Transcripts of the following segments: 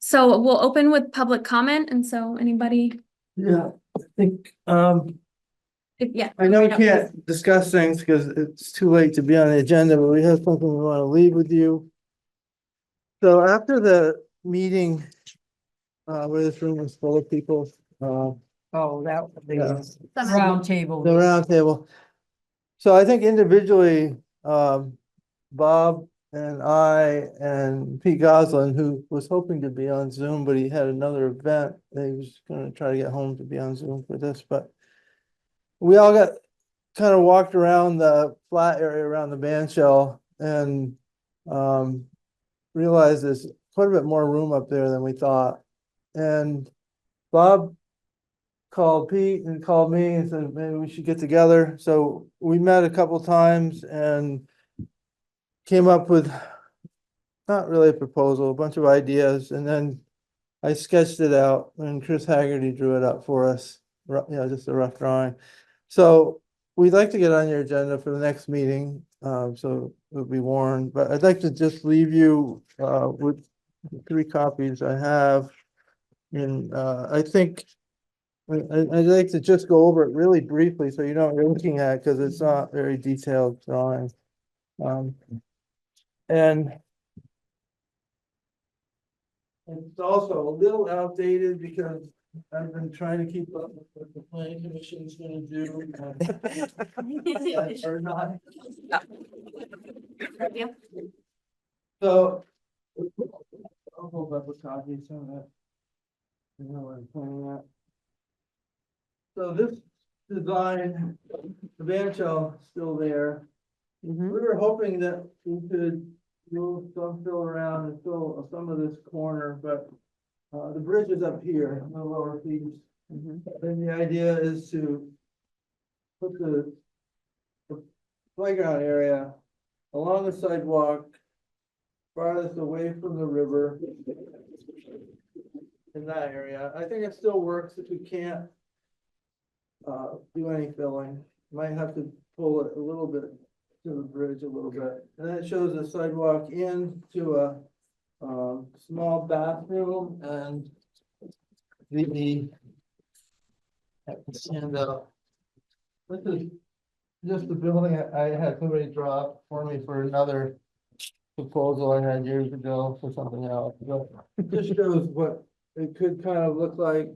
So we'll open with public comment, and so anybody, Yeah, I think, yeah. I know we right up. can't discuss things because it's too late to be on the agenda, but we have something we want to leave with you. So after the meeting, where this room was full of people, Oh, that, Yeah. the round table. the round table. So I think individually, Bob and I and Pete Goslin, who was hoping to be on Zoom, but he had another event. He was gonna try to get home to be on Zoom for this, but we all got kind of walked around the flat area around the band shell and realized there's quite a bit more room up there than we thought. And Bob called Pete and called me and said, maybe we should get together. So we met a couple times and came up with not really a proposal, a bunch of ideas, and then I sketched it out and Chris Haggerty drew it up for us, just a rough drawing. So we'd like to get on your agenda for the next meeting, so it'll be warned, but I'd like to just leave you with the 3 copies I have. And I think I'd like to just go over it really briefly so you know what you're looking at, because it's not very detailed drawing. And it's also a little outdated because I've been trying to keep up with what the planning commission is gonna do. Or not. Yeah. So. I'll hold up a copy so that. You know what I'm pointing at. So this design, the band shell is still there. We were hoping that we could move some fill around and fill some of this corner, but the bridge is up here, the lower piece. Then the idea is to put the playground area along the sidewalk farthest away from the river in that area. I think it still works if we can't do any filling. Might have to pull it a little bit to the bridge a little bit. And then it shows the sidewalk into a small bathroom and the and this is just the building I had somebody draw up for me for another proposal I had years ago for something else. But it just shows what it could kind of look like.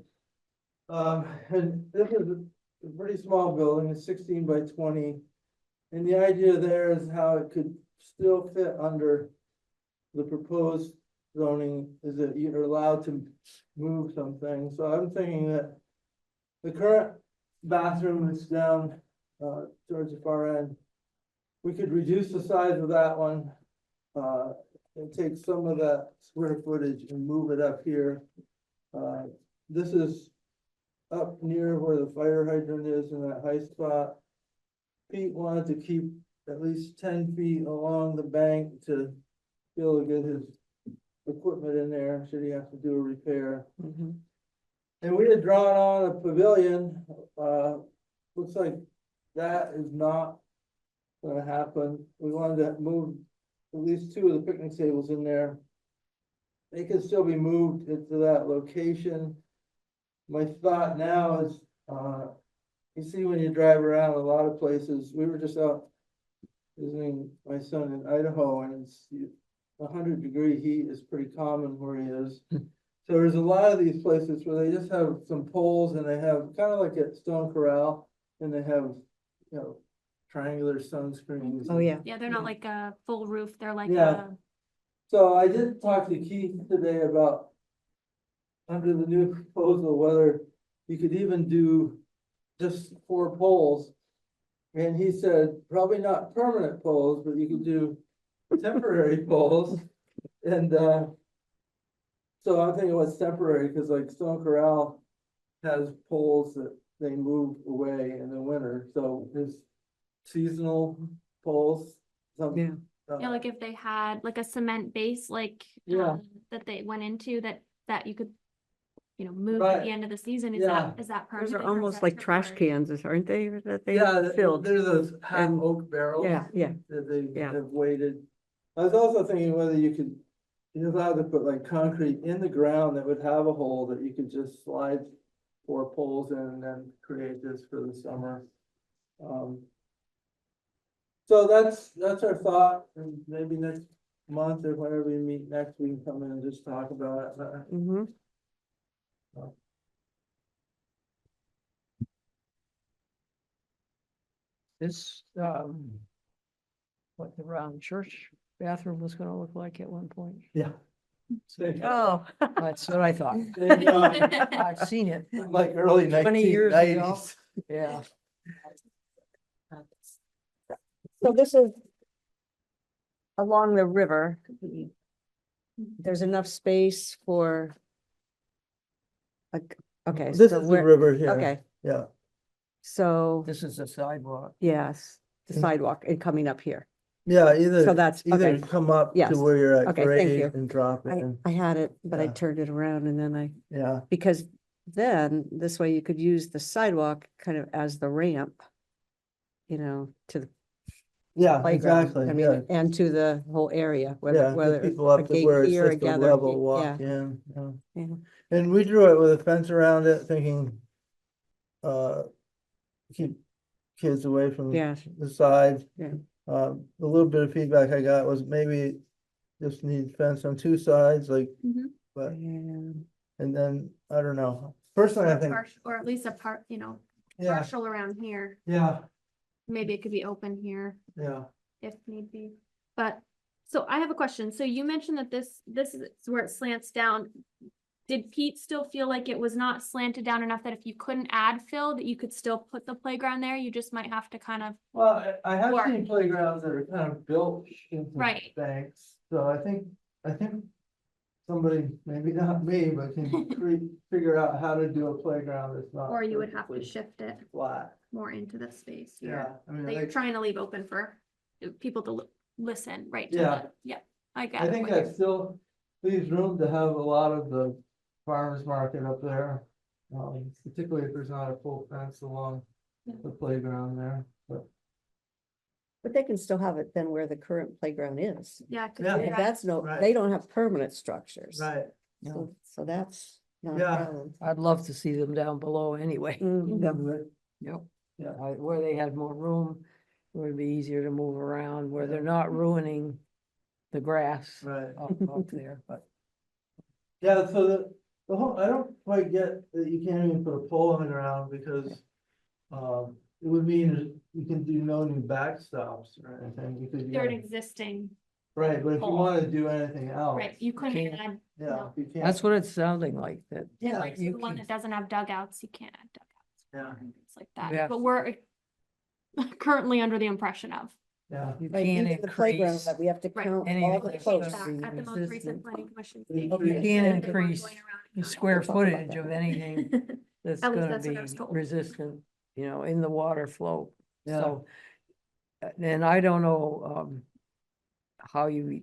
And this is a pretty small building, it's 16 by 20. And the idea there is how it could still fit under the proposed zoning, is that you're allowed to move some things. So I'm thinking that the current bathroom is down towards the far end. We could reduce the size of that one and take some of that square footage and move it up here. This is up near where the fire hydrant is in that high spot. Pete wanted to keep at least 10 feet along the bank to be able to get his equipment in there, should he have to do a repair. And we had drawn on a pavilion, looks like that is not gonna happen. We wanted to move at least 2 of the picnic tables in there. They can still be moved into that location. My thought now is, you see when you drive around a lot of places, we were just out visiting my son in Idaho, and it's 100-degree heat is pretty common where he is. So there's a lot of these places where they just have some poles and they have kind of like at Stone Corral, and they have, triangular sunscreens. Oh, yeah. Yeah, they're not like a full roof, they're like Yeah. So I did talk to Keith today about under the new proposal, whether you could even do just 4 poles. And he said, probably not permanent poles, but you could do temporary poles. And so I'm thinking what's temporary, because like Stone Corral has poles that they move away in the winter. So there's seasonal poles. Yeah. yeah, like if they had like a cement base, like Yeah. that they went into that you could, move Right. at the end of the season. Is Yeah. that Those permanent? are or is almost that like trash temporary? cans, aren't they, that they Yeah, filled? there's those half And- oak barrels. Yeah, That they Yeah. have weighted. I was also thinking whether you could you're allowed to put like concrete in the ground that would have a hole that you could just slide 4 poles in and then create this for the summer. So that's our thought, and maybe next month or whenever we meet next, we can come in and just talk about it. Mhm. This, what the round church bathroom was gonna look like at one point. Yeah. Oh, that's what I thought. I've seen it. Like early 20 years ago. 1990s. Yeah. So this is along the river. There's enough space for. Okay. This so is the where- river here. Okay, Yeah, so, This is the sidewalk. yes, the Mm. sidewalk and coming up here. yeah, So either, that's, either okay. come up to Yes. where you're at Okay, thank grade you. and drop it in. I had it, but I Yeah. turned it around and then Yeah, because then this way you could use the sidewalk kind of as the ramp. You know, to the yeah, playground, exactly, I yeah. mean, and to the whole area, Yeah, whether, the whether. people a up to gate where it's here, a just a gathering level gate, walk yeah, in. Yeah. yeah. And we drew it with a fence around it, thinking, keep kids away from Yeah, the sides. Yeah. The little bit of feedback I got was maybe just need fence on 2 sides, like, Mhm. but, yeah. and then, I don't know. Personally, I think, Or at least a part, you know, yeah, partial around here. yeah, Maybe it could be open here yeah. if need be. But, so I have a question. So you mentioned that this is where it slants down. Did Pete still feel like it was not slanted down enough that if you couldn't add fill, that you could still put the playground there? You just might have to kind of, Well, I have Or- seen playgrounds that are kind of built into Right. banks, so I think somebody, maybe not me, but can figure out how to do a playground that's not. or you would have to perfectly shift it flat, more into the space here. yeah, I mean, That you're like, trying to leave open for people to listen, right? to Yeah. the- Yeah, I got I it. think what you're- that still leaves room to have a lot of the farmers market up there. Particularly if there's not a full fence along Yeah. the playground there, but. But they can still have it then where the current playground is. Yeah. 'cause Yeah. they And got- that's no, Right. they don't have permanent structures. Right, So that's not a Yeah. problem. I'd love to see them down below anyway. Mhm. Yep. Yeah. Where they had more room, it would be easier to move around, where they're not ruining the grass right. up there, but. Yeah, so the whole, I don't quite get that you can't even put a pole in the ground because. It would mean you can do no new backstops or anything, you could. They're an existing, Right, but if you pole. wanna do anything else. right, you couldn't Can't. add, Yeah, no. you can't. That's what it's sounding like, that. and Yeah, like you the one can- that doesn't have dugouts, you can't add dugouts. Yeah. and things like that, Yeah. but we're currently under the impression of. Yeah. You Like can't even the playground increase, that we have to Right. count Any all of the that posts. stuff. At the most resistant. recent planning commission. You meeting, you they can't weren't increase going around and the counting. square We'll talk about footage that. of anything that's At least gonna that's what be I was told. resistant, in the water flow. Yeah. So, and I don't know, how you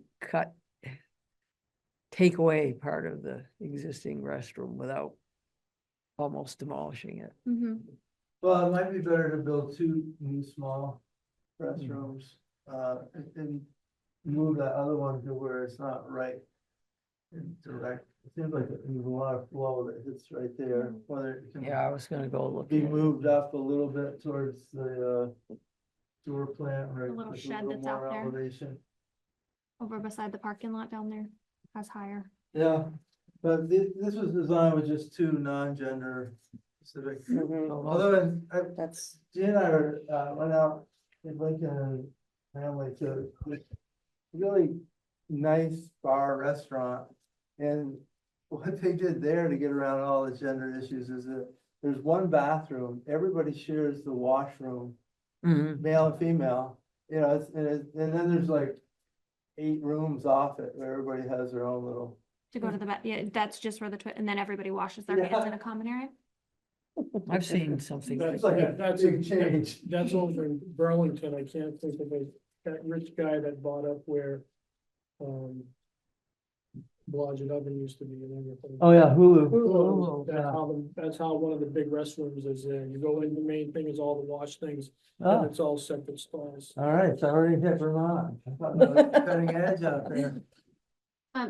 take away part of the existing restroom without almost demolishing it. Mhm. Well, it might be better to build 2 new small restrooms, and move that other one to where it's not right. In direct, it seems like there's a lot of flow that hits right there, whether it can. Yeah, I was gonna go look Be at it. moved up a little bit towards the, sewer plant, or. The little with a shed little that's out more there. elevation. Over beside the parking lot down there, has higher. Yeah, but this was designed with just 2 non-gender specific. Mhm. Although, That's, Gene and I went out in Lincoln and family to this really nice bar restaurant. And what they did there to get around all the gender issues is that there's one bathroom, everybody shares the washroom, Mhm. male and female. And then there's like 8 rooms off it where everybody has their own little. To go to the bath, yeah, that's just where and then everybody washes their hands in a common area. I've seen something like It's like a That's a- big change. That's over in Burlington, I can't think of it, that rich guy that bought up where, Blodgett Oven used to be and everything. Oh, yeah, Hulu. Hulu, yeah. that's how one of the big restrooms is there, you go in, the main thing is all the wash things, and Oh, it's all separate stalls. all right, so I already hit Vermont. I thought that was cutting edge out there.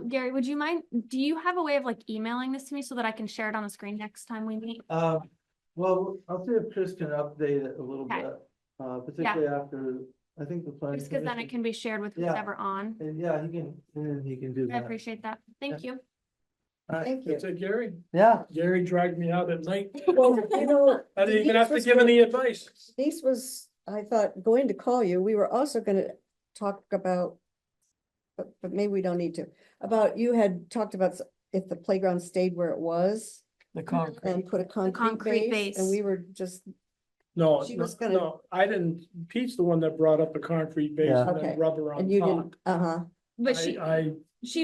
Gary, would you mind, do you have a way of like emailing this to me so that I can share it on the screen next time we meet? Well, I'll see if Chris can update it a little Okay. bit, particularly after, I think the plan. Just because then it can be shared with Yeah. whoever on. And yeah, he can do I that. appreciate that. Thank you. Thank you. That's it, Gary. Yeah, Gary dragged me out at night. Well, you know, I didn't even Denise have to was give gonna- any advice. Denise was, I thought, going to call you. We were also gonna talk about, but maybe we don't need to, about, you had talked about if the playground stayed where it was The concrete. and put a concrete concrete base, and base. we were just, No, She no, was gonna- no, I didn't, Pete's the one that brought up the concrete base Yeah. and Okay. then rubber on and you top. didn't, uh-huh. But she I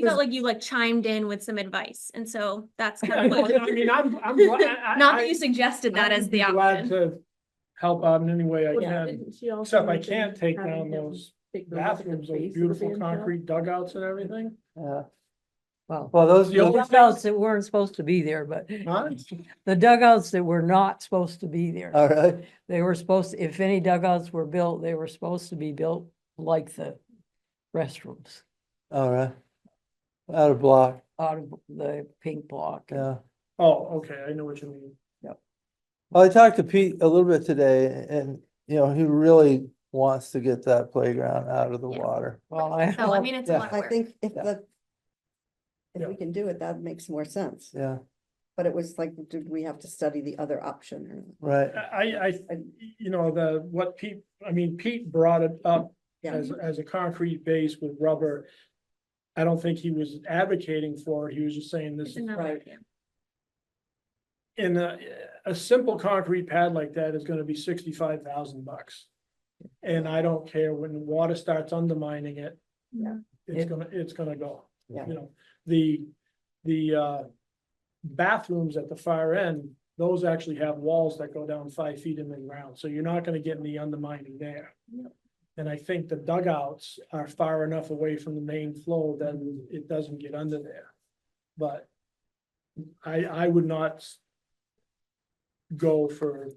felt like you like chimed in with some advice. And so that's I kind of what, mean, I'm glad. not that you suggested that I as would the be glad option. to help out in any way I Yeah, can, didn't she also except I mention can't take having down him those take the look at the bathrooms, those base of the beautiful band shell? concrete dugouts and everything. yeah. Well, Well, those, The only dugouts that weren't supposed to be there, but Huh? the dugouts that were not supposed to be there. all right, They were supposed, to. If any dugouts were built, they were supposed to be built like the restrooms all right. Out of block, out of the pink block. yeah. Oh, okay, I know what you mean. Well, I talked to Pete a little bit today and, he really wants to get that playground out of the Yeah. water. Well, I, So I mean, it's a Yeah. lot of I work. think if Yeah. if Yeah. we can do it, that makes more sense. Yeah, But it was like, did we have to study the other option or? right, Pete brought it up Yeah. as a concrete base with rubber. I don't think he was advocating for it, he was just saying this It's is. another right. idea. And a simple concrete pad like that is gonna be $65,000. And I don't care when the water starts undermining it. Yeah. It's gonna go. Yeah. You know, the bathrooms at the far end, those actually have walls that go down 5 feet in the ground, so you're not gonna get any undermining there. Yep. And I think the dugouts are far enough away from the main flow that it doesn't get under there. But I would not go for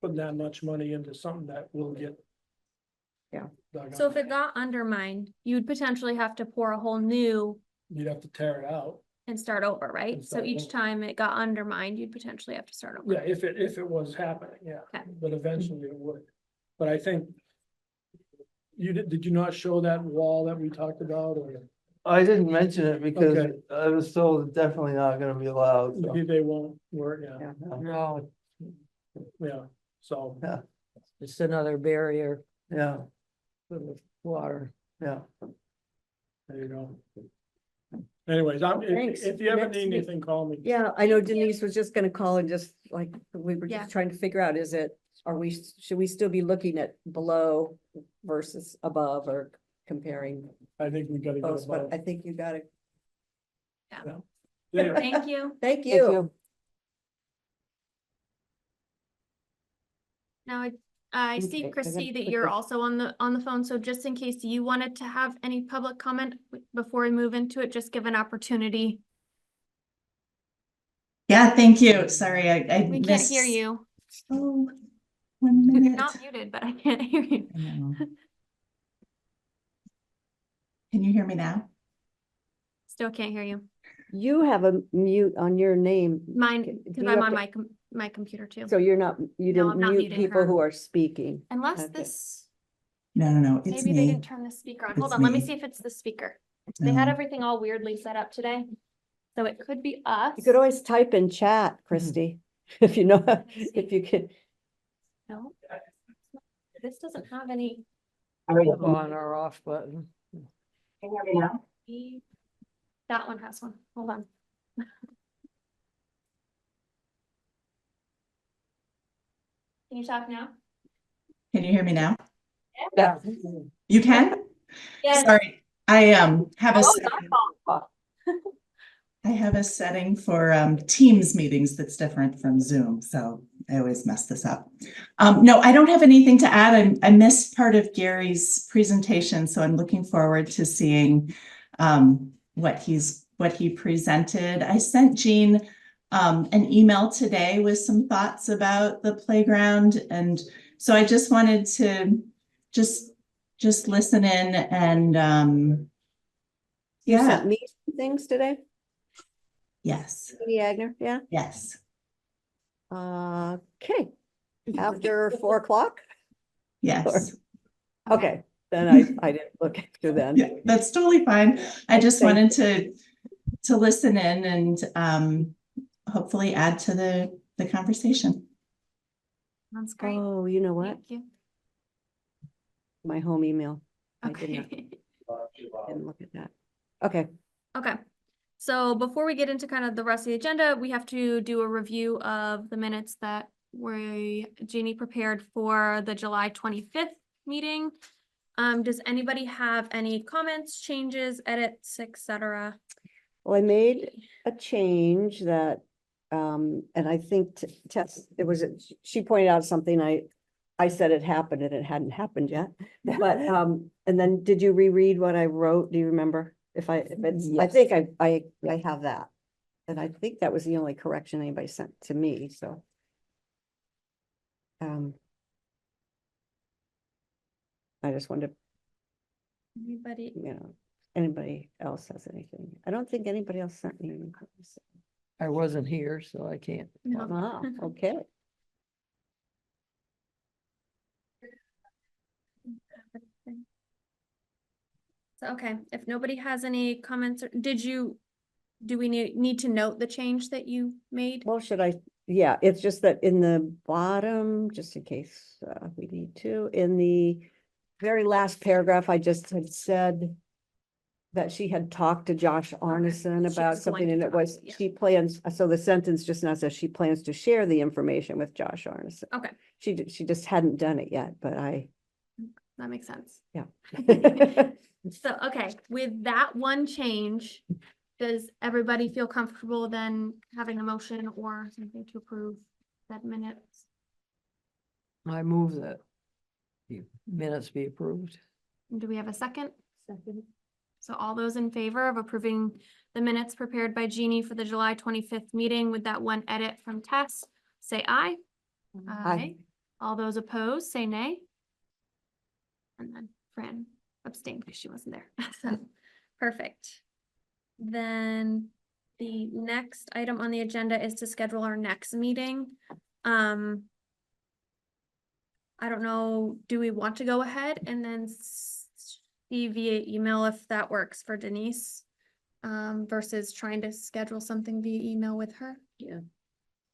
putting that much money into something that will get. Yeah. dug So if up. it got undermined, you'd potentially have to pour a whole new You'd have to tear it out. and start over, right? And So start each over. time it got undermined, you'd potentially have to start over. Yeah, if it was happening, yeah, Okay. but eventually it would. But I think. Did you not show that wall that we talked about, or I didn't mention it because Okay. I was told definitely not gonna be allowed, so. maybe they won't work, yeah, Yeah. no, yeah, so. it's another barrier Yeah, for the water. yeah, There you go. Anyways, Thanks. if you ever Next need week. anything, call me. Yeah, I know Denise was just gonna call and just like, we were Yeah. just trying to figure out, should we still be looking at below versus above or comparing I think we gotta go both, but above. I think you gotta, Yeah. Thank you. thank Thank you. Now, I see, Okay, Christy, that put you're this- also on the phone, so just in case you wanted to have any public comment before we move into it, just give an opportunity. Yeah, thank you. Sorry, I We can't missed. hear you. Oh, 1 You're minute. not muted, but I can't hear you. I know. Can you hear me now? Still can't hear you. You have a mute on your name. Mine, Do because you I'm have on to- my computer too. So you No, didn't I'm not mute muting people her. who are speaking. Unless Okay. this, No, it's maybe they me. didn't turn the speaker on. It's Hold on, let me me. see if it's the speaker. They had No. everything all weirdly set up today. So it could be us. You could always type in chat, Christy, if you know, if you could. No. This doesn't have any. On or off button. That one has one. Hold on. Can you talk now? Can you hear me now? Yeah. You can? Yes. Sorry, I have a Oh, setting- I have a setting for Teams meetings that's different from Zoom, so I always mess this up. No, I don't have anything to add. I missed part of Gary's presentation, so I'm looking forward to seeing what he presented. I sent Jean an email today with some thoughts about the playground, and so I just wanted to just listen in and You Yeah, sent me some things today, yes, Katie Agner, yeah? yes, Okay, after 4 o'clock? yes. Okay, then I didn't look after then. Yeah, that's totally fine. I just Thank wanted to listen in and hopefully add to the conversation. That's great. Oh, you know what? Thank you. My home email. I did not, Okay. didn't look at that. Okay, Okay, so before we get into kind of the rest of the agenda, we have to do a review of the minutes that Jeannie prepared for the July 25th meeting. Does anybody have any comments, changes, edits, etc.? well, I made a change that, and I think Tess, she pointed out something I said it happened and it hadn't happened yet. But, and then did you reread what I wrote? Do you remember? If it's, I think I have that. And I think that was the only correction anybody sent to me, so. I just wanted to, Anybody? anybody else has anything? I don't think anybody else sent me any. I wasn't here, so I can't. No. Ah, okay. So, okay, if nobody has any comments, do we need to note the change that you made? Well, yeah, it's just that in the bottom, just in case we need to, in the very last paragraph, I just had said that she had talked to Josh Arneson She about was going something to and it talk, was, yeah. she plans, so the sentence just now says she plans to share the information with Josh Arneson. Okay, She just hadn't done it yet, but that makes sense. yeah. So, okay, with that one change, does everybody feel comfortable then having a motion or something to approve that minutes? I move that the minutes be approved. And do we have a second? Second. So all those in favor of approving the minutes prepared by Jeannie for the July 25th meeting with that one edit from Tess, say aye. Aye. All those opposed, say nay. And then Fran abstained because she wasn't there. So, perfect. Then the next item on the agenda is to schedule our next meeting. I don't know, do we want to go ahead and then see via email if that works for Denise? Versus trying to schedule something via email with her? Yeah.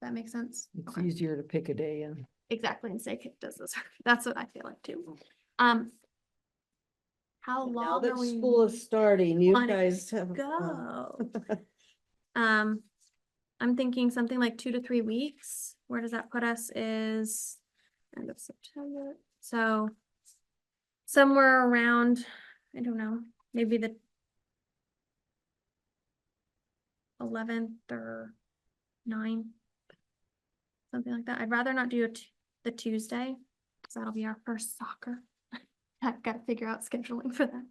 That makes sense? It's Okay. easier to pick a day and Exactly, and say Kip does this. That's what I feel like too. How Now long are that we? school is starting, you wanna guys have. Go. I'm thinking something like 2 to 3 weeks. Where does that put us is end of September. So somewhere around, I don't know, maybe the 11th or 9th. Something like that. I'd rather not do the Tuesday, because that'll be our first soccer. I've got to figure out scheduling for that.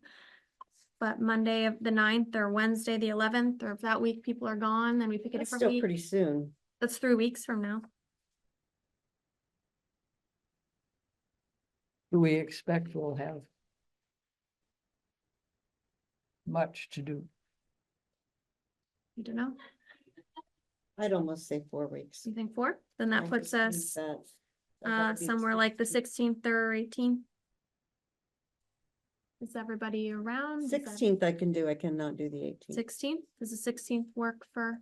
But Monday of the 9th or Wednesday the 11th, or if that week people are gone, then we pick a That's different still week. pretty soon. That's 3 weeks from now. do we expect we'll have much to do? I don't know. I'd almost say 4 weeks. You think 4? Then that I puts just think us that would be the somewhere like the 16th. 16th or 18th. Is everybody around? 16th I can do, I cannot do the 18th. 16th? Does the 16th work for,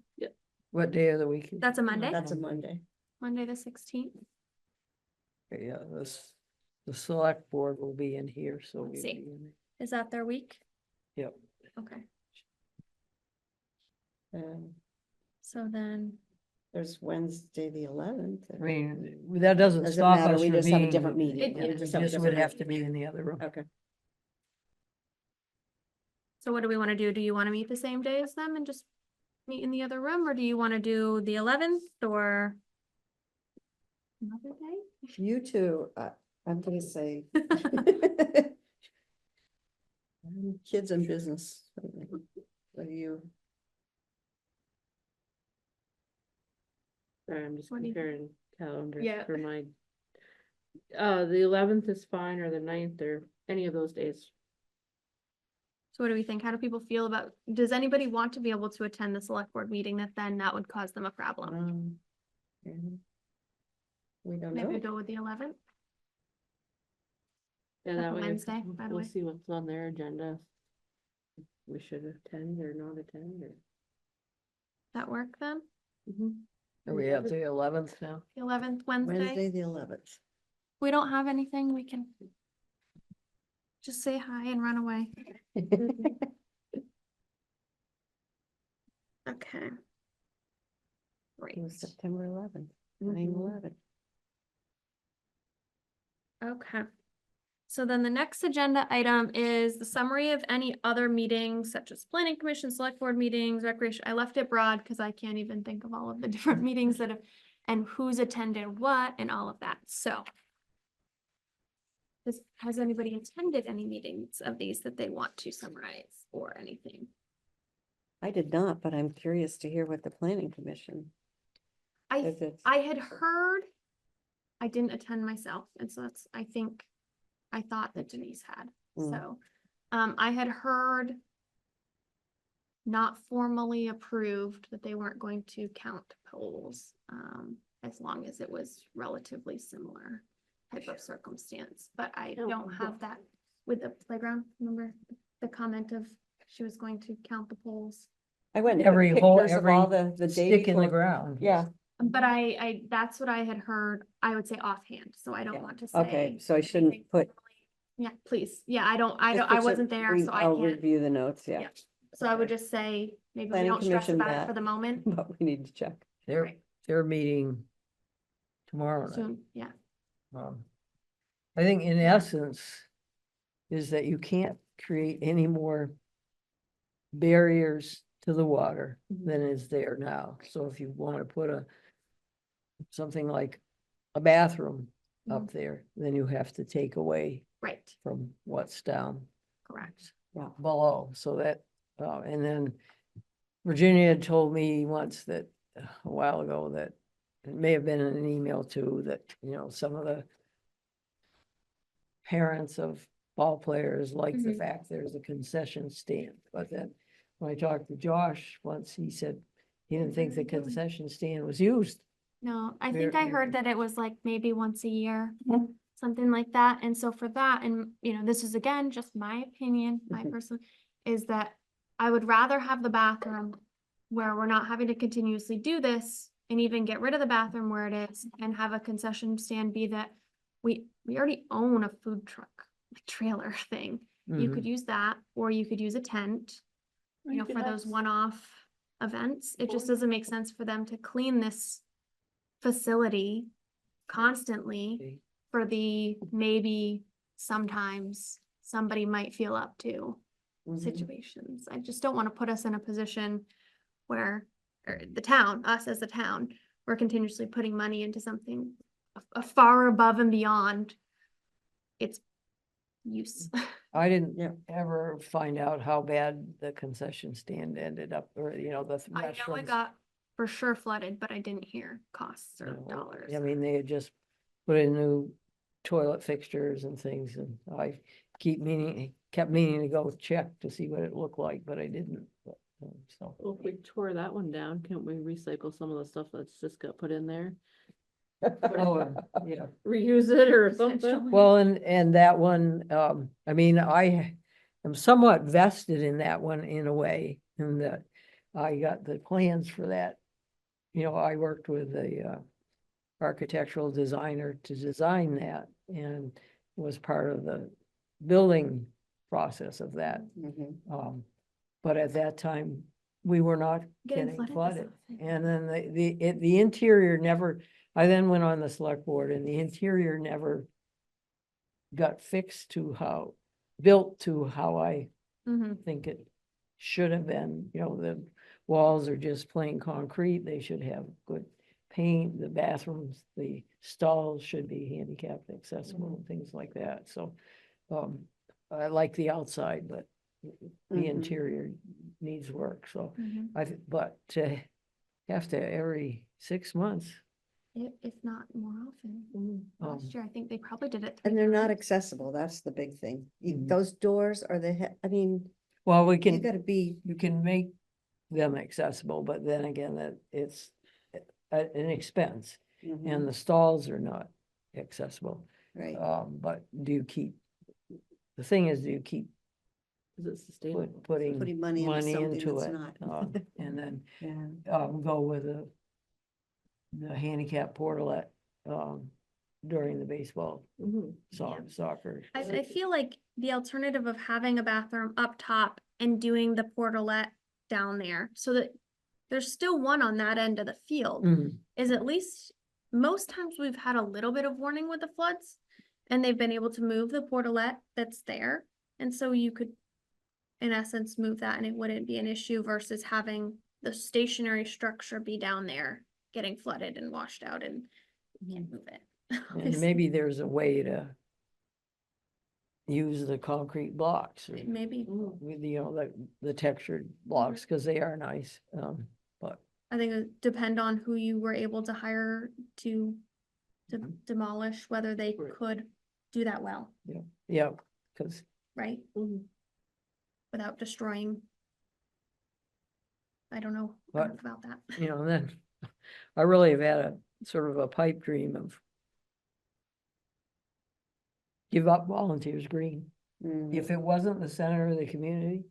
What day of the week? is that's a it? Monday? That's a Monday. Monday the 16th? Okay, yeah, the select board will be in here, so. Let's we'll see. be in Is that their week? it. Yep. Okay, So so then, there's Wednesday, the 11th. I mean, that doesn't Doesn't stop matter, us we from just have a being. different meeting. It- We yeah, just We have a just would different have to meeting. be in the other room. Okay. so what do we want to do? Do you want to meet the same day as them and just meet in the other room? Or do you want to do the 11th or another day? You two, I'm gonna say. Kids and business. What do you? Sorry, I'm just What do you- comparing calendars Yeah. for my. The 11th is fine, or the 9th, or any of those days. So what do we think? How do people feel about, does anybody want to be able to attend the select board meeting that would cause them a problem? We don't Maybe know. go with the 11th? Yeah, That's that a way Wednesday, by the we'll way. see what's on their agenda. We should attend or not attend or. That work then? Are we at the 11th now? The 11th, Wednesday? Wednesday, the 11th. We don't have anything, we can just say hi and run away. Okay. Great. It was September 11th, Mhm. 9/11. Okay. So then the next agenda item is the summary of any other meetings such as planning commission, select board meetings, recreation. I left it broad because I can't even think of all of the different meetings that have, and who's attended what and all of that. So. Has anybody attended any meetings of these that they want to summarize or anything? I did not, but I'm curious to hear what the planning commission. I If it's- I had heard, I didn't attend myself, and so that's, I think, I thought that Denise had, Mm. so. I had heard not formally approved that they weren't going to count polls, as long as it was relatively similar type of circumstance, but I Oh, don't have that with the playground, remember the comment of she was going to count the polls? I went and took Every hole, pictures of all every the day stick in the before. ground. Yeah, But I, that's what I had heard, I would say offhand, so I don't want to say. okay, so I shouldn't anything put. formally. Yeah, please, yeah, I just I put wasn't there, so I I'll can't, review the notes, yeah. Yeah. so I would okay. just say, maybe we Planning don't stress commission about it met. for the moment. But we need to check. They're, Right. they're meeting tomorrow night. Soon, yeah, I think in essence is that you can't create any more barriers to the water than is there now. So if you want to put something like a bathroom up there, then you have to take away right, from what's down correct. below. So that, and then Virginia had told me once that a while ago that it may have been in an email too, that, some of the parents of ball players like the Mhm. fact there's a concession stand. But then when I talked to Josh once, he said he didn't think the concession stand was used. No, I Very- think I heard that it was like maybe once a year, Mhm. something like that, and so for that, and this is again, just my opinion, my Mhm. personal, is that I would rather have the bathroom where we're not having to continuously do this, and even get rid of the bathroom where it is, and have a concession stand be that we already own a food truck, like trailer thing. You could use that, or you could use a tent, for those one-off events. It just doesn't make sense for them to clean this facility constantly for the maybe sometimes somebody might feel up to situations. I just don't want to put us in a position where, or the town, us as a town, we're continuously putting money into something a far above and beyond its use. I didn't Yeah. ever find out how bad the concession stand ended up, or, the I know it restaurants. got for sure flooded, but I didn't hear costs or you know, dollars. I mean, they had just put in new toilet fixtures and things, and I kept meaning to go check to see what it looked like, but I didn't. But, so, Well, if we tore that one down, can't we recycle some of the stuff that's just got put in there? yeah. Reuse it or Essentially. something? Well, and that one, I mean, I am somewhat vested in that one in a way, in that I got the plans for that. I worked with a architectural designer to design that, and was part of the building process of that. Mhm. But at that time, we were not Getting getting flooded is flooded. something. And then the interior never, I then went on the select board, and the interior never got fixed built to how I Mhm. think it should have been. The walls are just plain concrete. They should have good paint. The bathrooms, the stalls should be handicapped accessible and things like that. So, I like the outside, but the Mhm. interior needs work. So Mhm. but to have to every 6 months. If not more often. Last um, year, I think they probably did it. And 3 they're not times. accessible, that's the big thing. Mhm. Those doors are I mean, Well, we You can, gotta be, you can make them accessible, but then again, that it's an expense. mhm, And the stalls are not accessible. right, But do you keep, the thing is, do you keep Is it sustainable? putting putting money into money something into that's it? not. And then Yeah, go with the handicap portalet during the baseball, Mhm. soccer. I feel like the alternative of having a bathroom up top and doing the portalet down there, so that there's still one on that end of the field, Mhm. is at least, most times we've had a little bit of warning with the floods, and they've been able to move the portalet that's there, and so you could, in essence, move that and it wouldn't be an issue versus having the stationary structure be down there, getting flooded and washed out and you can't move it. And obviously. maybe there's a way to use the concrete blocks or Maybe, with, the textured blocks, because they are nice. But I think it would depend on who you were able to hire to Mhm. demolish, whether they Right. could do that well, yeah, because right? Mhm. Without destroying. I don't know But, enough about that. then I really have had a sort of a pipe dream of give up Volunteers Green. mhm, If it wasn't the center of the community,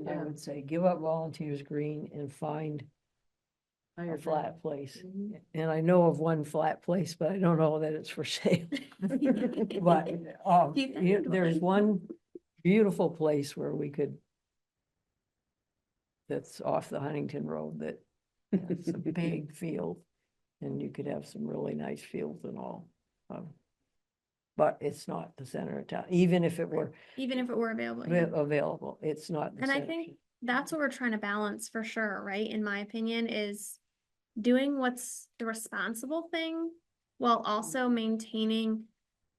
I yeah, would say give up Volunteers Green and find a Higher flat ground. place. Mhm. And I know of one flat place, but I don't know that it's for sale. But You found there's one. one beautiful place where we could, that's off the Huntington Road, that it's a big field, and you could have some really nice fields and all. But it's not the center of town, even if it were Even if it were available. yeah. available, it's not. the And I center. think that's what we're trying to balance for sure, right? In my opinion, is doing what's the responsible thing while also maintaining,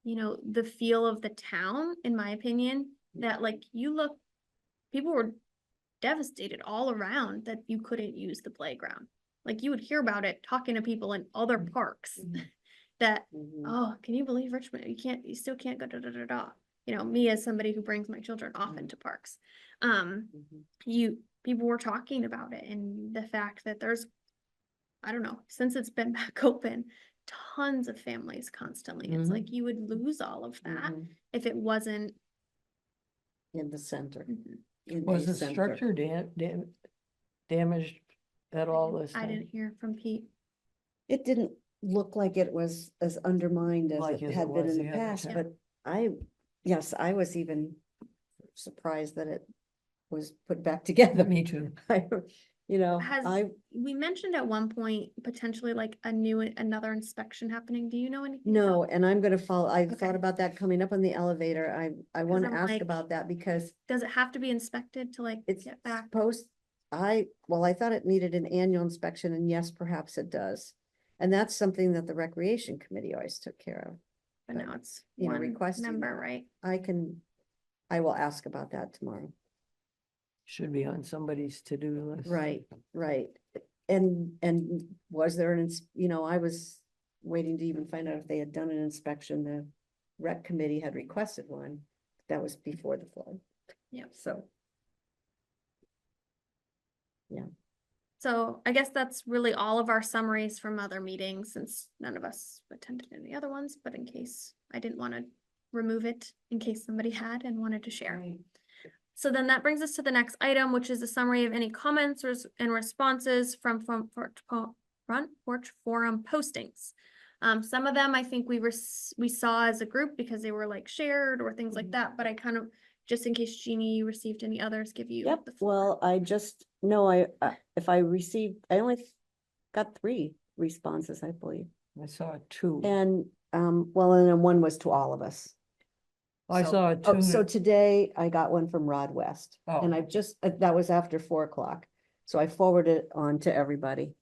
the feel of the town, in my opinion, that like you look, people were devastated all around that you couldn't use the playground. Like you would hear about it talking to people in other parks that, mhm, oh, can you believe Richmond? You still can't go da da da da. Me as somebody who brings my children often to parks. mhm. People were talking about it and the fact that there's, I don't know, since it's been back open, tons of families constantly. It's like you would lose all of that Mhm. if it wasn't. In the center. Mhm. In Was a the center. structure damaged at all this I time? didn't hear from Pete. It didn't look like it was as undermined as Like it as it had been was in the the other past, time. but I was even surprised that it was put back together. Me too. Has, we mentioned at one point potentially like another inspection happening. Do you know anything? No, about- and I'm gonna follow, I Okay. thought about that coming up on the elevator. I wanna I'm ask like- about that because Does it have to be inspected to like it's get back? supposed, I thought it needed an annual inspection, and yes, perhaps it does. And that's something that the recreation committee always took care of. But now it's you know, one requesting member, that. right? I will ask about that tomorrow. Should be on somebody's to-do list. Right, right. And was there I was waiting to even find out if they had done an inspection. The rec committee had requested one. That was before the flood. Yep. So, So I guess that's really all of our summaries from other meetings, since none of us attended any other ones, but in case I didn't want to remove it, in case somebody had and wanted to share. So then that brings us to the next item, which is a summary of any comments and responses from Front Porch Forum postings. Some of them I think we saw as a group because they were like shared or things like that, but I kind of, just in case Jeannie, you received any others, give you yep, the floor. well, if I received, I only got 3 responses, I believe. I saw 2. And, and then one was to all of us. I So- saw Oh, 2. so today I got one from Rod West, and Oh. I just, that was after 4 o'clock. So I forwarded it on to everybody.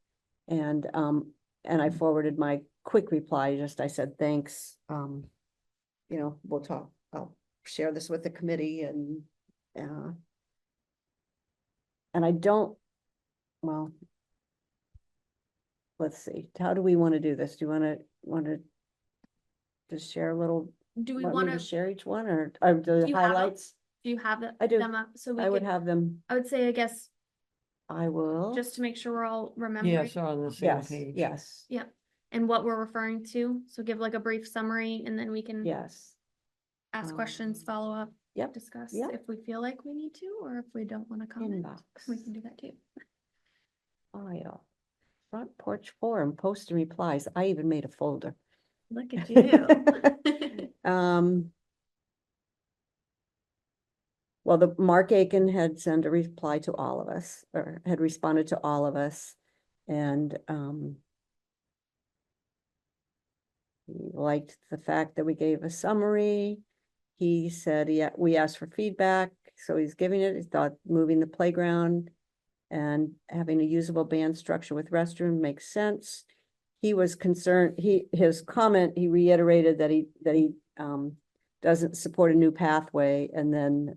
And I forwarded my quick reply, I said, thanks. We'll talk, I'll share this with the committee and I don't, well, let's see, how do we want to do this? Do you want to just share a little? Do we Want me want to to, share each one or the Do you have 'em? highlights? Do you have I do. them up? So we I would could, have them, I would say, I guess, I will. just to make sure we're all remembering. Yes, on the same Yes, page. yes, And what we're referring to. So give like a brief summary and then we can yes. ask questions, follow up, Yep, discuss yep. if we feel like we need to, or if we don't want to comment. Inbox. We can do that too. File. Front porch forum, post and replies. I even made a folder. Look at you. Well, the Mark Aiken had sent a reply to all of us, or had responded to all of us, and he liked the fact that we gave a summary. He said, yeah, we asked for feedback, so he's giving it. He thought moving the playground and having a usable band structure with restroom makes sense. He was concerned, his comment, he reiterated that he doesn't support a new pathway, and then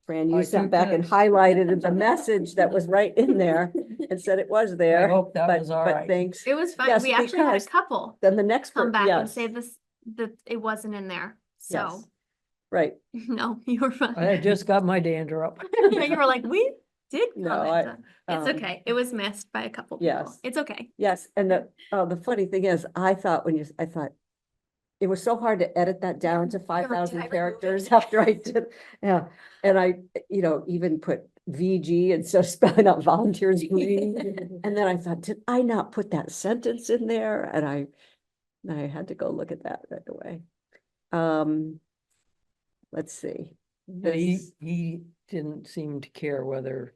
Fran, you I sent took back and this. highlighted the message that was right in there and said it was I there. hope that But was all but right. thanks. It was fine. Yes, We actually had a because couple Then the next come back and yes, say this, that it wasn't in there. So, yes, right. no, you were fine. I just got my dander up. You were like, we did No, comment. It's um, okay. It was missed by a couple people. yes. It's okay. Yes, and the funny thing is, I thought it was so hard to edit that down to You're like, "Did I 5,000 remove characters it?" after I did, yeah. And I, even put VG instead of spelling out volunteers green. And then I thought, did I not put that sentence in there? And I had to go look at that right away. Let's see. But This- he didn't seem to care whether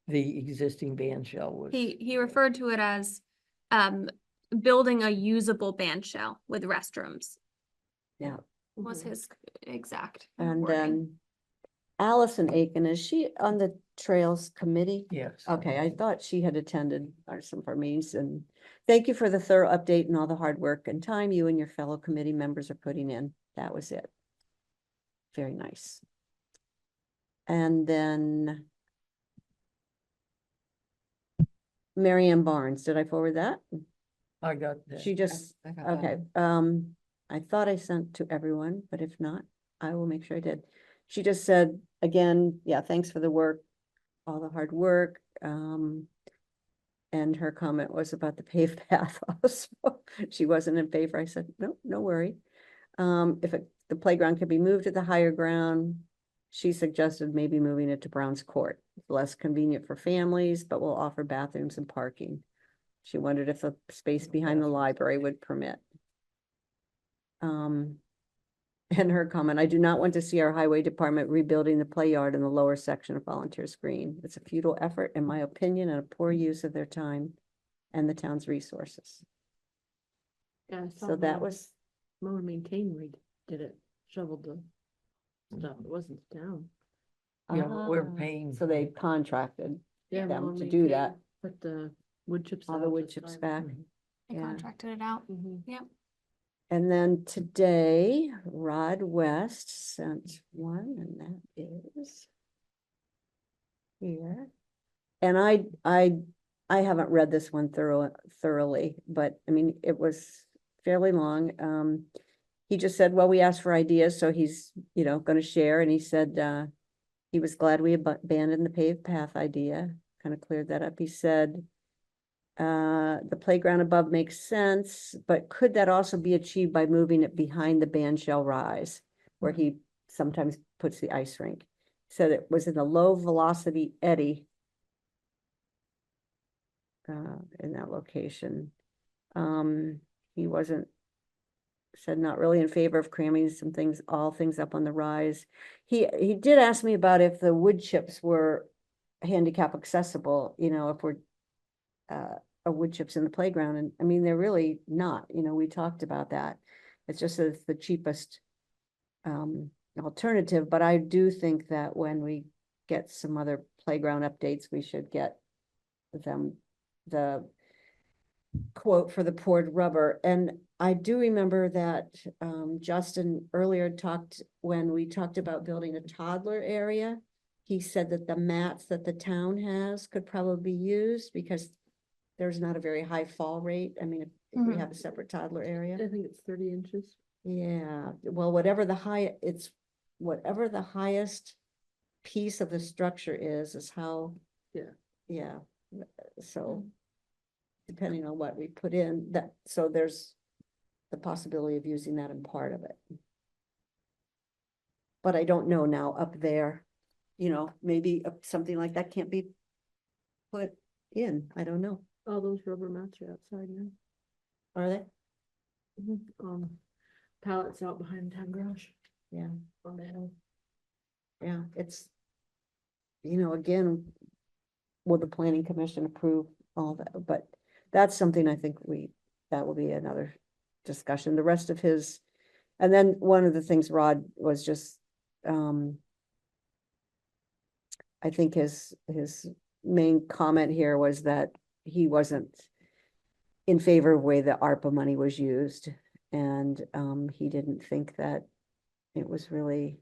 the existing band shell was. He referred to it as building a usable band shell with restrooms Yeah, was his exact and wording. then Allison Aiken, is she on the Trails Committee? Yes. Okay, I thought she had attended some of our meetings, and thank you for the thorough update and all the hard work and time you and your fellow committee members are putting in. That was it. Very nice. And then Mary Ann Barnes, did I forward that? I got that. She just, I got that. okay, I thought I sent to everyone, but if not, I will make sure I did. She just said, again, yeah, thanks for the work, all the hard work. And her comment was about the paved path also. She wasn't in favor. I said, no, no worry. If the playground could be moved to the higher ground, she suggested maybe moving it to Brown's Court. Less convenient for families, but will offer bathrooms and parking. She wondered if the space behind the library would permit. And her comment, I do not want to see our highway department rebuilding the play yard in the lower section of Volunteers Green. It's a futile effort, in my opinion, and a poor use of their time and the town's resources. Yeah, I saw So that Mower- was, Mower Maintain did it, shoveled the stuff, it wasn't down. Yeah, but we're Ah, paying. so they contracted Yeah, them Mower to do that. Maintain Put the wood chips. All the out wood this chips time. back. They yeah. contracted it out. Mhm. And then today, Rod West sent one, and that is here. And I haven't read this one thoroughly, but I mean, it was fairly long. He just said, well, we asked for ideas, so he's, gonna share, and he said, he was glad we abandoned the paved path idea, kind of cleared that up. He said, the playground above makes sense, but could that also be achieved by moving it behind the band shell rise, where he sometimes puts the ice rink? Said it was in a low velocity eddy in that location. He said not really in favor of cramming all things up on the rise. He did ask me about if the wood chips were handicap accessible, if we're wood chips in the playground, and I mean, they're really not, we talked about that. It's just that it's the cheapest alternative, but I do think that when we get some other playground updates, we should get them the quote for the poured rubber. And I do remember that Justin earlier when we talked about building a toddler area, he said that the mats that the town has could probably be used because there's not a very high fall rate. I mean, if we Mhm. have a separate toddler area. I think it's 30 inches. Yeah, well, whatever the highest piece of the structure is how. Yeah. Yeah, so depending on what we put in, that, so there's the possibility of using that in part of it. But I don't know now up there, maybe something like that can't be put in, I don't know, All those rubber mats are outside now. are they? Pallets out behind the town garage. Yeah. On the hill. Yeah, it's, again, will the planning commission approve all that, but that's something I think that will be another discussion, the rest of his. And then one of the things Rod was just, I think his main comment here was that he wasn't in favor of the way the ARPA money was used, and, he didn't think that it was really,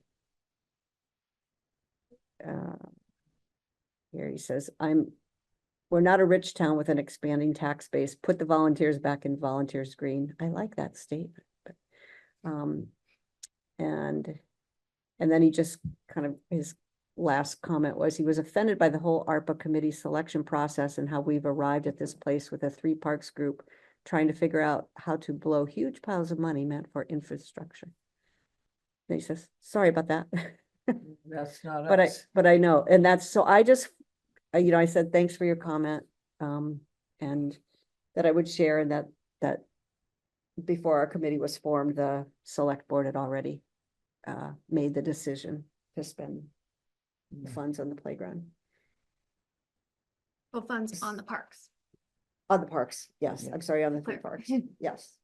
here he says, we're not a rich town with an expanding tax base. Put the volunteers back in volunteers green. I like that statement. And then he just kind of, his last comment was he was offended by the whole ARPA committee selection process and how we've arrived at this place with a 3 parks group trying to figure out how to blow huge piles of money meant for infrastructure. And he says, sorry about that. That's not But us. I know, and that's, so I just, I said, thanks for your comment, and that I would share, and that before our committee was formed, the select board had already made the decision to spend the funds on the playground. Well, funds on the parks. On the parks, yes, Yeah. I'm sorry, on the 3 Clear. parks, yes.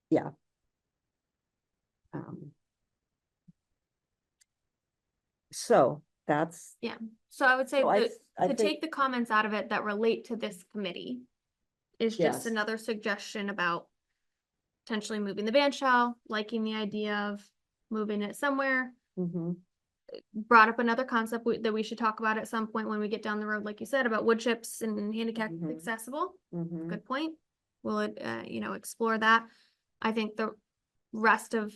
Yeah. So that's. So I would say So I that to think- take the comments out of it that relate to this committee is just Yes. another suggestion about potentially moving the band shell, liking the idea of moving it somewhere. Mhm. Brought up another concept that we should talk about at some point when we get down the road, like you said, about wood chips and handicap Mhm. accessible. Mhm. Good point. We'll, explore that. I think the rest of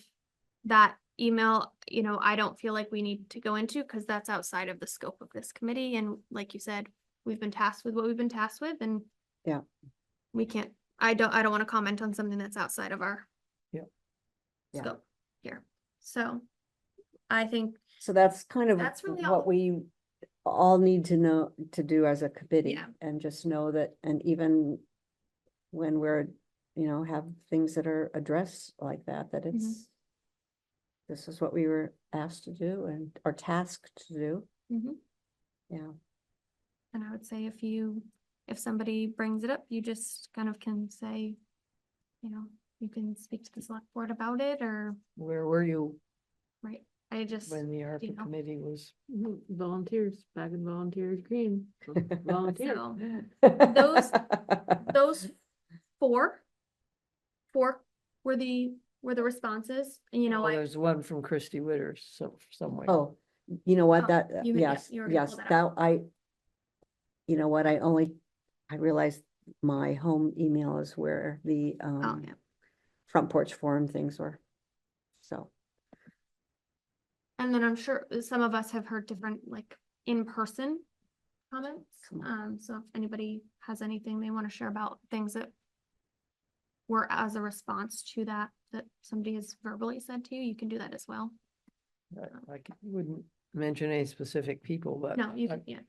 that email, I don't feel like we need to go into because that's outside of the scope of this committee. And like you said, we've been tasked with what we've been tasked with, and Yeah. we can't, I don't want to comment on something that's outside of our Yeah. Yeah. scope here. So I think, So that's kind of That's really all. what we all need to know to do as a committee, Yeah. and just know that, and even when we're, have things that are addressed like that, that Mm-hmm. it's, this is what we were asked to do and are tasked to do. mhm. Yeah. And I would say if somebody brings it up, you just kind of can say, you can speak to the select board about it, or, Where were you right, I just, when the ARPA know. committee was? Volunteers, back in volunteers green. Volunteer. so, those four were the responses, and Oh, there's one from Christy Witters, somewhere. Oh, you know what, Oh, that, you- yeah, yes, you were gonna yes, pull that that you know what, I realized my home email is where the, oh, yeah. front porch forum things were. So, And then I'm sure some of us have heard different, like, in-person comments. So if anybody has anything they want to share about things that were as a response to that somebody has verbally said to you, you can do that as well. Wouldn't mention any specific people, but. No, you can, yeah.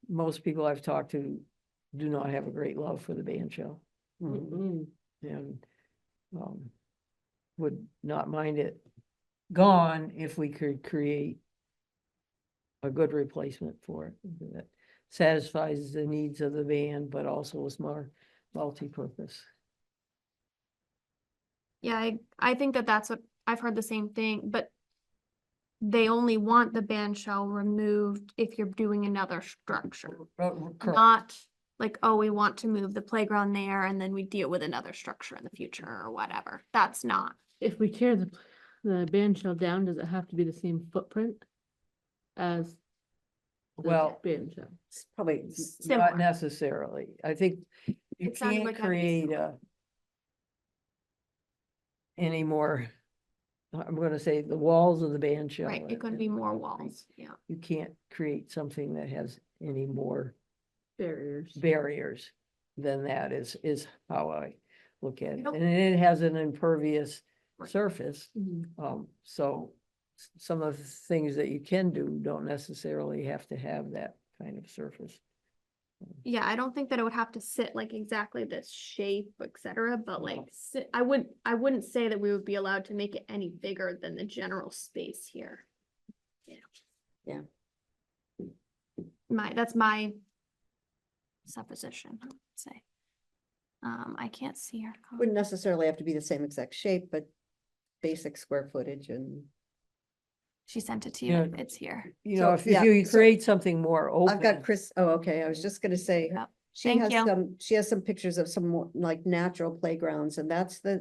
Most people I've talked to do not have a great love for the band shell, mhm. and would not mind it gone if we could create a good replacement for it that satisfies the needs of the band, but also is more multi-purpose. Yeah, I think that's what, I've heard the same thing, but they only want the band shell removed if you're doing another structure. Correct. Not like, oh, we want to move the playground there and then we deal with another structure in the future or whatever. That's not. If we tear the band shell down, does it have to be the same footprint as the Well, band shell? It's probably, not Similar. necessarily. I think you It sounded can't like that'd be create similar. any more I'm gonna say the walls of the band shell. Right, it could be more walls, yeah. You can't create something that has any more Barriers. barriers than that is how I look at it. Nope. And it has an impervious Right. surface. So some of the things that you can do don't necessarily have to have that kind of surface. Yeah, I don't think that it would have to sit like exactly this shape, et cetera, but like, I wouldn't say that we would be allowed to make it any bigger than the general space here. Yeah. That's my supposition, I would say. I can't see her. code. Wouldn't necessarily have to be the same exact shape, but basic square footage and. She sent it to Yeah. you, it's here. You So, know, if yeah, you so create something more open. I've got Chris, oh, okay, I was just gonna say. Yep. She Thank has you. she has some pictures of some more like natural playgrounds, and that's I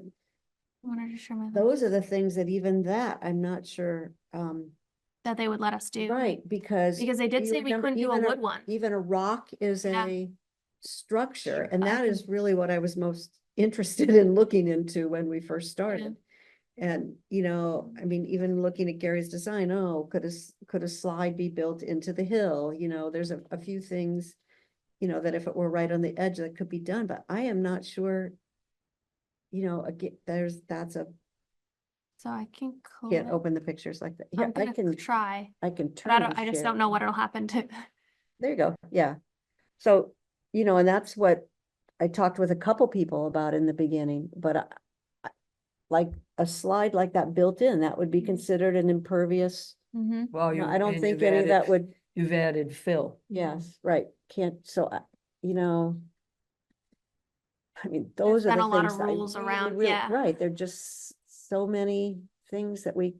wanted to show my, those are the things that even that, I'm not sure, that they would let us do. right, because. Because they did you say we remember couldn't do a even wood one. Even a rock is Yeah. a structure, and I that can- is really what I was most interested in looking into when we first started. And, you know, I mean, even looking at Gary's design, oh, could a slide be built into the hill? You know, there's a few things, you know, that if it were right on the edge, that could be done, but I am not sure. You know, again, that's a, So I can. can't click- open the pictures like that. Here, I'm I gonna can, try, I can but turn. I just don't know what it'll happen to. There you go, yeah. So, you know, and that's what I talked with a couple people about in the beginning, but like a slide like that built in, that would be considered an impervious. Mm-hmm. Well, No, you. I don't and think you've any of that added- would, You've added fill. yes, right, can't, so, you know. I mean, those are been the a lot things of that I rules really, around, really- yeah. right, there are just so many things that we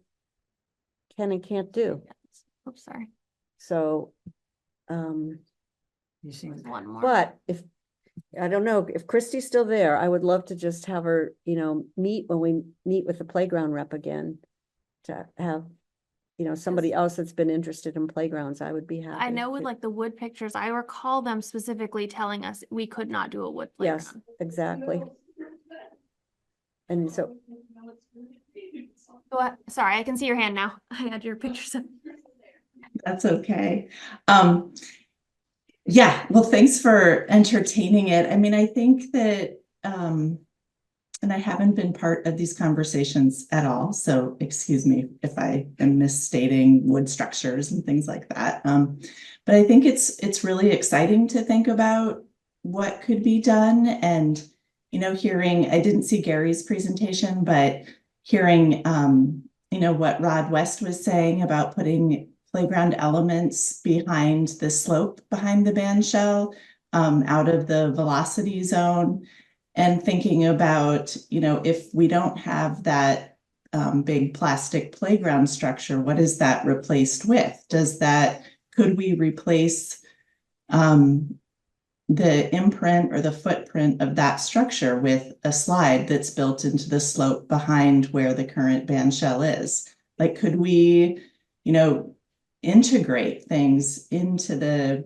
can and can't do, Oops, sorry. so. You see, There's one more. But if, I don't know, if Christy's still there, I would love to just have her, you know, meet when we meet with the playground rep again. To have, you know, somebody else that's been interested in playgrounds, I would be happy. I know with to- like the wood pictures, I recall them specifically telling us we could not do a wood Yes, playground. exactly. And so, What? Sorry, I can see your hand now. I had your pictures up. That's okay. Yeah, well, thanks for entertaining it. I mean, I think that, and I haven't been part of these conversations at all, so excuse me if I am misstating wood structures and things like that. But I think it's really exciting to think about what could be done, and, you know, I didn't see Gary's presentation, but hearing, you know, what Rod West was saying about putting playground elements behind the slope behind the band shell, out of the velocity zone, and thinking about, you know, if we don't have that big plastic playground structure, what is that replaced with? Could we replace the imprint or the footprint of that structure with a slide that's built into the slope behind where the current band shell is? Like, could we, you know, integrate things into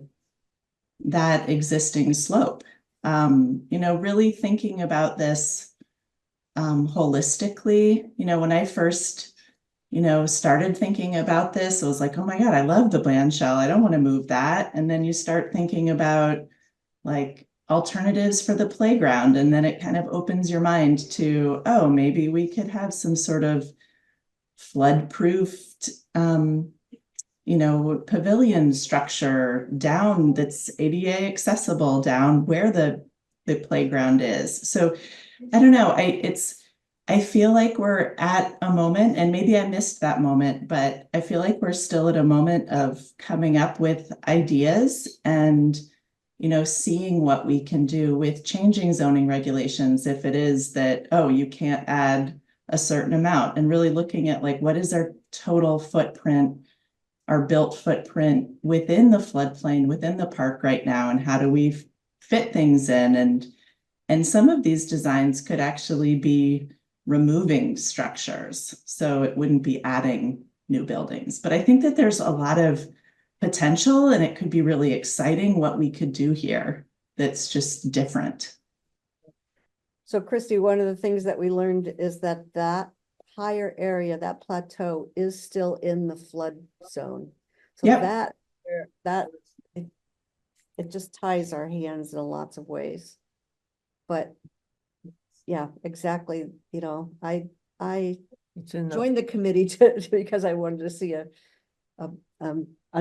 that existing slope? You know, really thinking about this holistically. You know, when I first, you know, started thinking about this, I was like, oh my God, I love the band shell. I don't want to move that. And then you start thinking about like alternatives for the playground. And then it kind of opens your mind to, oh, maybe we could have some sort of flood-proofed, you know, pavilion structure down that's ADA accessible down where the playground is. So I don't know, I feel like we're at a moment, and maybe I missed that moment, but I feel like we're still at a moment of coming up with ideas and, you know, seeing what we can do with changing zoning regulations. If it is that, oh, you can't add a certain amount, and really looking at like, what is our total footprint, our built footprint within the floodplain, within the park right now, and how do we fit things in? And some of these designs could actually be removing structures, so it wouldn't be adding new buildings. But I think that there's a lot of potential, and it could be really exciting what we could do here that's just different. so Christy, one of the things that we learned is that entire area, that plateau is still in the flood zone. So Yep. that, it just ties our hands in lots of ways. But yeah, exactly, you know, I It's in the, joined the committee because I wanted to see a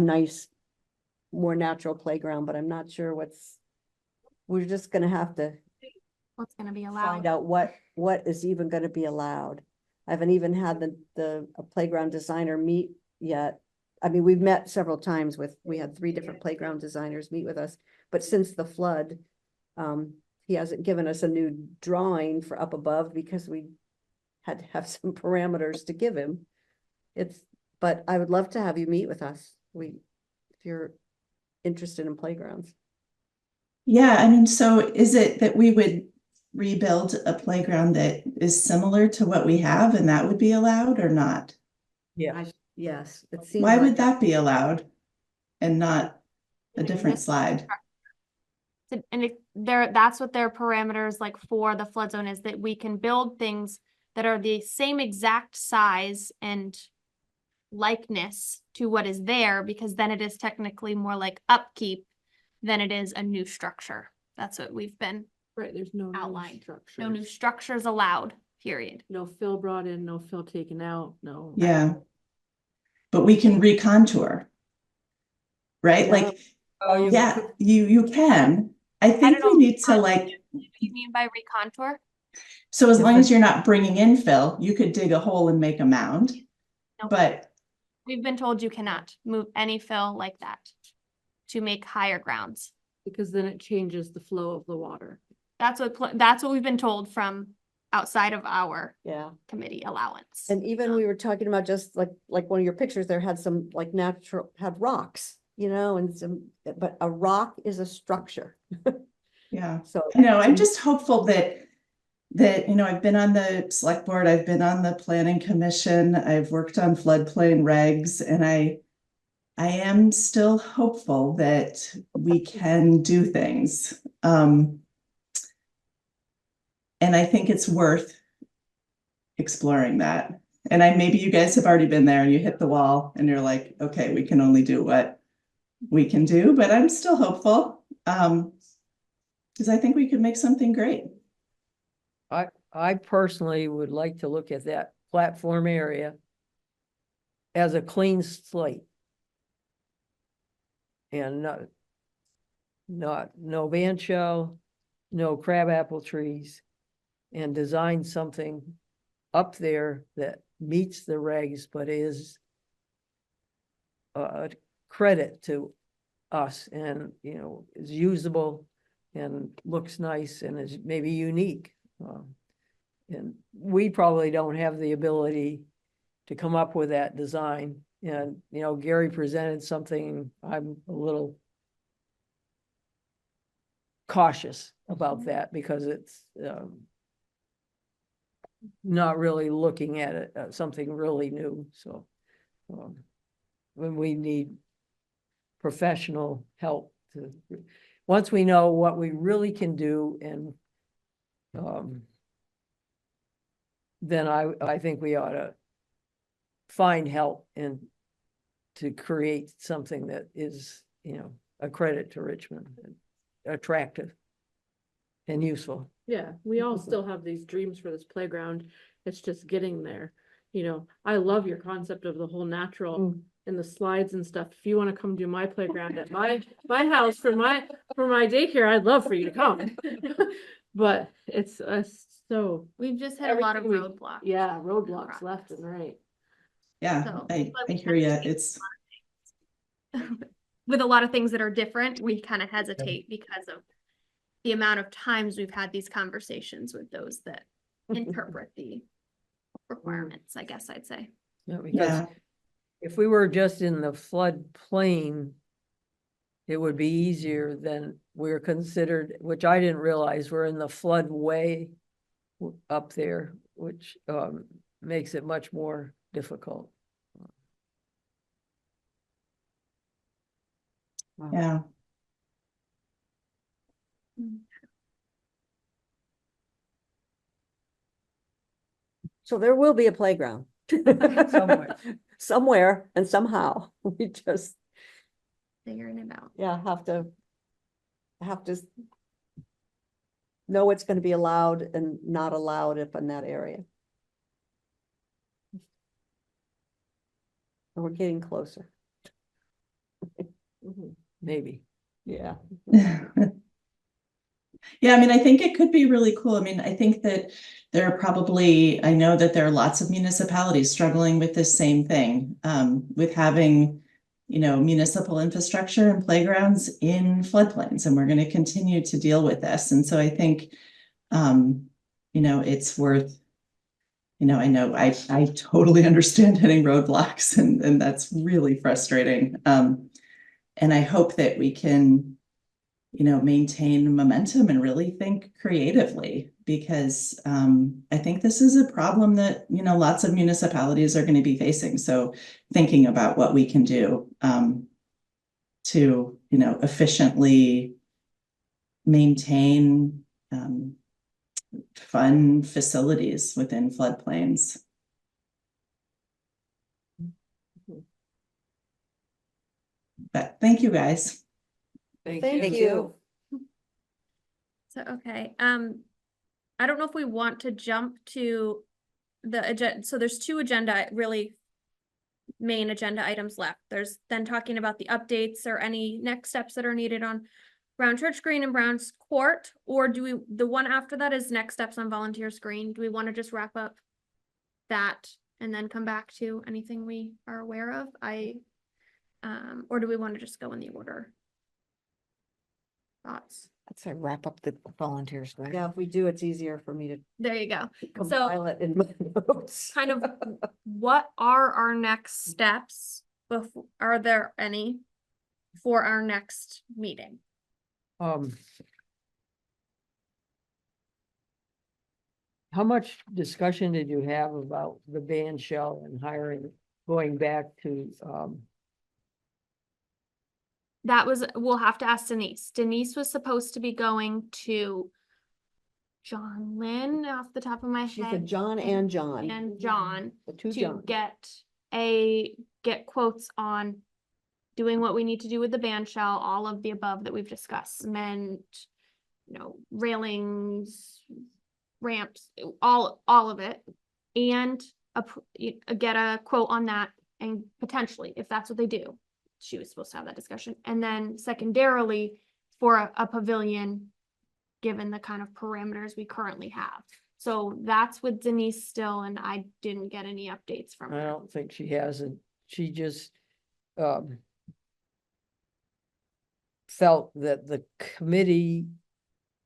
nice, more natural playground, but I'm not sure we're just gonna have to What's gonna be find allowed? out what is even gonna be allowed. I haven't even had the playground designer meet yet. I mean, we've met several times we had 3 different playground designers meet with us, but since the flood, he hasn't given us a new drawing for up above because we had to have some parameters to give him. But I would love to have you meet with us. If you're interested in playgrounds. Yeah, I mean, so is it that we would rebuild a playground that is similar to what we have and that would be allowed or not? yeah, Yes, it seems Why like would that be allowed and not a different slide? And if that's what their parameters like for the flood zone is, that we can build things that are the same exact size and likeness to what is there, because then it is technically more like upkeep than it is a new structure. That's what we've been, Right, there's no new Outlined. no new structures. structures allowed, period. No fill brought in, no fill taken out, no. Yeah. But we can recontour. Right? No. Like, Oh, you- yeah, you can. I think don't we know. need to like, What do you mean by recontour? so as long Different- as you're not bringing in fill, you could dig a hole and make a mound. Nope. But We've been told you cannot move any fill like that to make higher grounds. Because then it changes the flow of the water. That's what we've been told from outside of our Yeah, committee allowance. and even we were talking about just like one of your pictures there had some like had rocks, you know, and but a rock is a structure. yeah, So I know, I'm just hopeful that I've been on the select board, I've been on the planning commission, I've worked on floodplain regs, and I am still hopeful that we can do things. And I think it's worth exploring that. And maybe you guys have already been there and you hit the wall and you're like, okay, we can only do what we can do, but I'm still hopeful. Because I think we could make something great. I personally would like to look at that platform area as a clean slate. And no bandshell, no crabapple trees, and design something up there that meets the regs, but is a credit to us and, you know, is usable and looks nice and is maybe unique. And we probably don't have the ability to come up with that design. And, you know, Gary presented something, I'm a little cautious about that because it's not really looking at it, something really new. So when we need professional help to, once we know what we really can do and then I think we ought to find help and to create something that is, you know, a credit to Richmond, attractive and useful. Yeah, we all still have these dreams for this playground. It's just getting there. You know, I love your concept of the whole natural and the slides and stuff. If you want to come do my playground at my house for my daycare, I'd love for you to come. But it's so We've just hit a lot of everything we- roadblocks. yeah, roadblocks left and right. Yeah, So, I hear you. It's, With a lot of things that are different, we kind of hesitate because of the amount of times we've had these conversations with those that interpret the requirements, I guess I'd say. Yeah, because yeah, if we were just in the floodplain, it would be easier than we're considered, which I didn't realize we're in the floodway up there, which makes it much more difficult. yeah. So there will be a playground. Somewhere. Somewhere and somehow, we just, Figuring it out. yeah, have to know what's gonna be allowed and not allowed up in that area. We're getting closer, Maybe. yeah. Yeah, I mean, I think it could be really cool. I mean, I think that there are probably, I know that there are lots of municipalities struggling with this same thing, with having, municipal infrastructure and playgrounds in floodplains, and we're going to continue to deal with this. And so I think, it's worth, I know I totally understand hitting roadblocks, and that's really frustrating. And I hope that we can, maintain momentum and really think creatively, because I think this is a problem that, lots of municipalities are going to be facing. So thinking about what we can do to, efficiently maintain fun facilities within floodplains. But thank you, guys. Thank you. So, okay, I don't know if we want to jump to the agenda, so there's two really main agenda items left. There's then talking about the updates or any next steps that are needed on Brown Church Green and Brown's Court, or the one after that is next steps on Volunteers Green. Do we want to just wrap up that and then come back to anything we are aware of? Or do we want to just go in the order? Thoughts? I'd say wrap up the volunteers. Right? Yeah, if we do, it's easier for me to There you go. compile it in my notes. Kind of what are our next steps before, are there any for our next meeting? How much discussion did you have about the band shell and hiring, going back to, We'll have to ask Denise. Denise was supposed to be going to John Lynn off the top of my She said head. John and John, And John the two to Johns. get quotes on doing what we need to do with the band shell, all of the above that we've discussed, cement, railings, ramps, all of it. And get a quote on that, and potentially, if that's what they do, she was supposed to have that discussion. And then secondarily, for a pavilion, given the kind of parameters we currently have. So that's with Denise still, and I didn't get any updates from I her. don't think she hasn't, she just, felt that the committee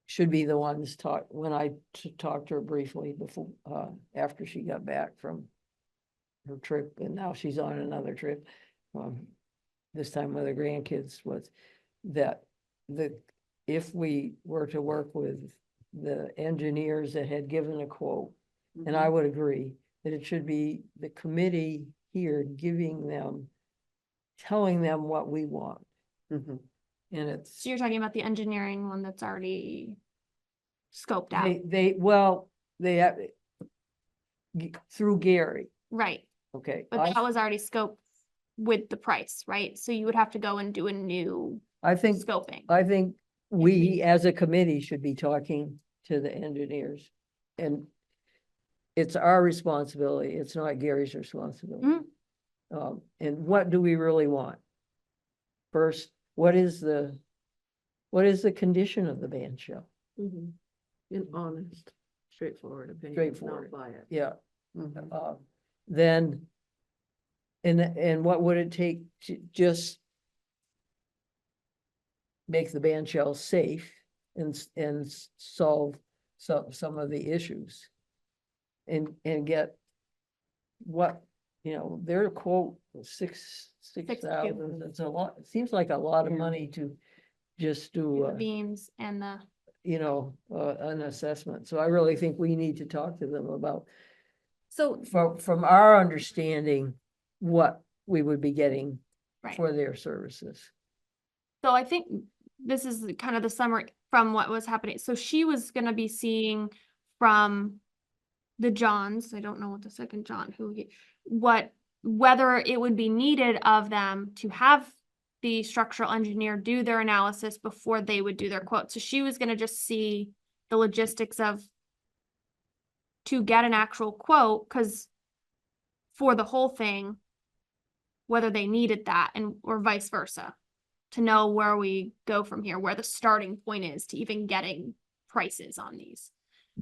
should be the ones when I talked to her briefly before, after she got back from her trip, and now she's on another trip, this time with her grandkids, was that if we were to work with the engineers that had given a quote, and I would agree that it should be the committee here telling them what we want. Mhm. And it's, So you're talking about the engineering one that's already scoped out, they have through Gary, right? okay? But that was already scoped with the price, right? So you would have to go and do a new I think scoping. we as a committee should be talking to the engineers, and it's our responsibility. It's not Gary's responsibility. And what do we really want? First, what is the condition of the band shell? An honest, straightforward opinion. Straightforward. Not biased. Yeah. Mhm. Then, and what would it take to just make the band shell safe and solve some of the issues? And get what, their quote was six thousand, it's a lot, it seems like a lot of Yeah. money to just The do, beams and the, an assessment. So I really think we need to talk to them about, so, from our understanding, what we would be getting right. for their services. So I think this is kind of the summary from what was happening. So she was gonna be seeing from the Johns, I don't know what the second John, whether it would be needed of them to have the structural engineer do their analysis before they would do their quote. So she was gonna just see the logistics of to get an actual quote, cause for the whole thing, whether they needed that and or vice versa, to know where we go from here, where the starting point is to even getting prices on these.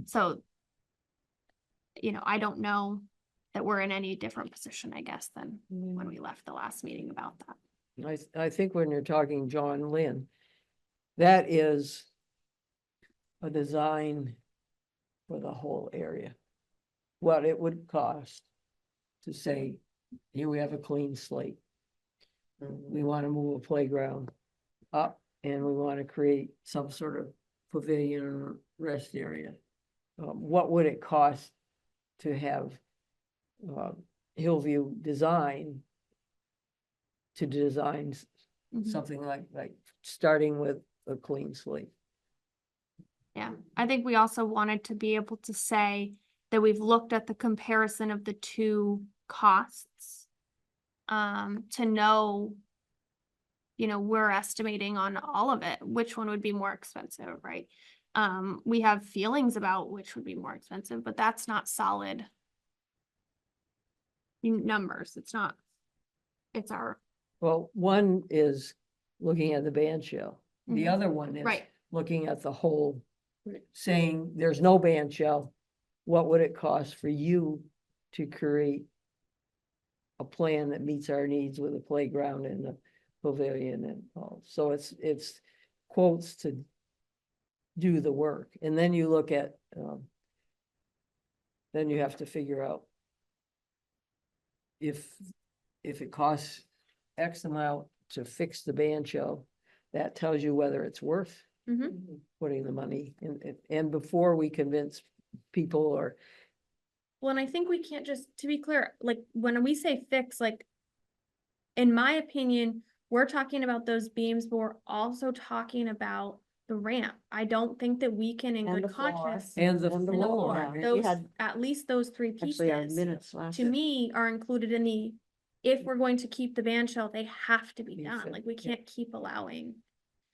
So, I don't know that we're in any different position, I guess, than when we left the last meeting about that. I think when you're talking John Lynn, that is a design for the whole area. What it would cost to say, here we have a clean slate. We want to move a playground up and we want to create some sort of pavilion or rest area. What would it cost to have Hillview design to design something like starting with a clean slate? Yeah, I think we also wanted to be able to say that we've looked at the comparison of the two costs. To know, we're estimating on all of it, which one would be more expensive, right? We have feelings about which would be more expensive, but that's not solid numbers. It's our, Well, one is looking at the band shell. The Mhm. other one is right, looking at the whole, saying there's no band shell. What would it cost for you to create a plan that meets our needs with a playground and a pavilion and all? So it's quotes to do the work. And then you look at, then you have to figure out if it costs X amount to fix the band shell, that tells you whether it's worth Mhm. putting the money in, and before we convince people or, Well, and I think we can't just, to be clear, like, when we say fix, like, in my opinion, we're talking about those beams, but we're also talking about the ramp. I don't think that we can in And good the floor. conscience. and the And the And the floor, floor, yeah. We those, had at least those three actually our pieces, minutes last. to me, are included in the, if we're going to keep the band shell, they have to be Be done, fit, like, we yeah. can't keep allowing.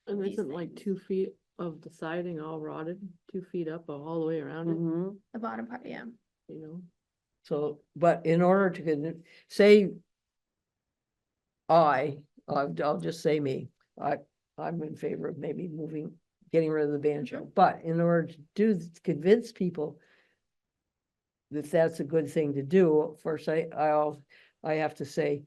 And these isn't like things. 2 feet of the siding all rotted, 2 feet up all the way around it, Mhm. The bottom part, yeah. you know? so, but in order to say, I'll just say me, I'm in favor of maybe getting rid of the band shell, but in order to convince people that that's a good thing to do, first I have to say,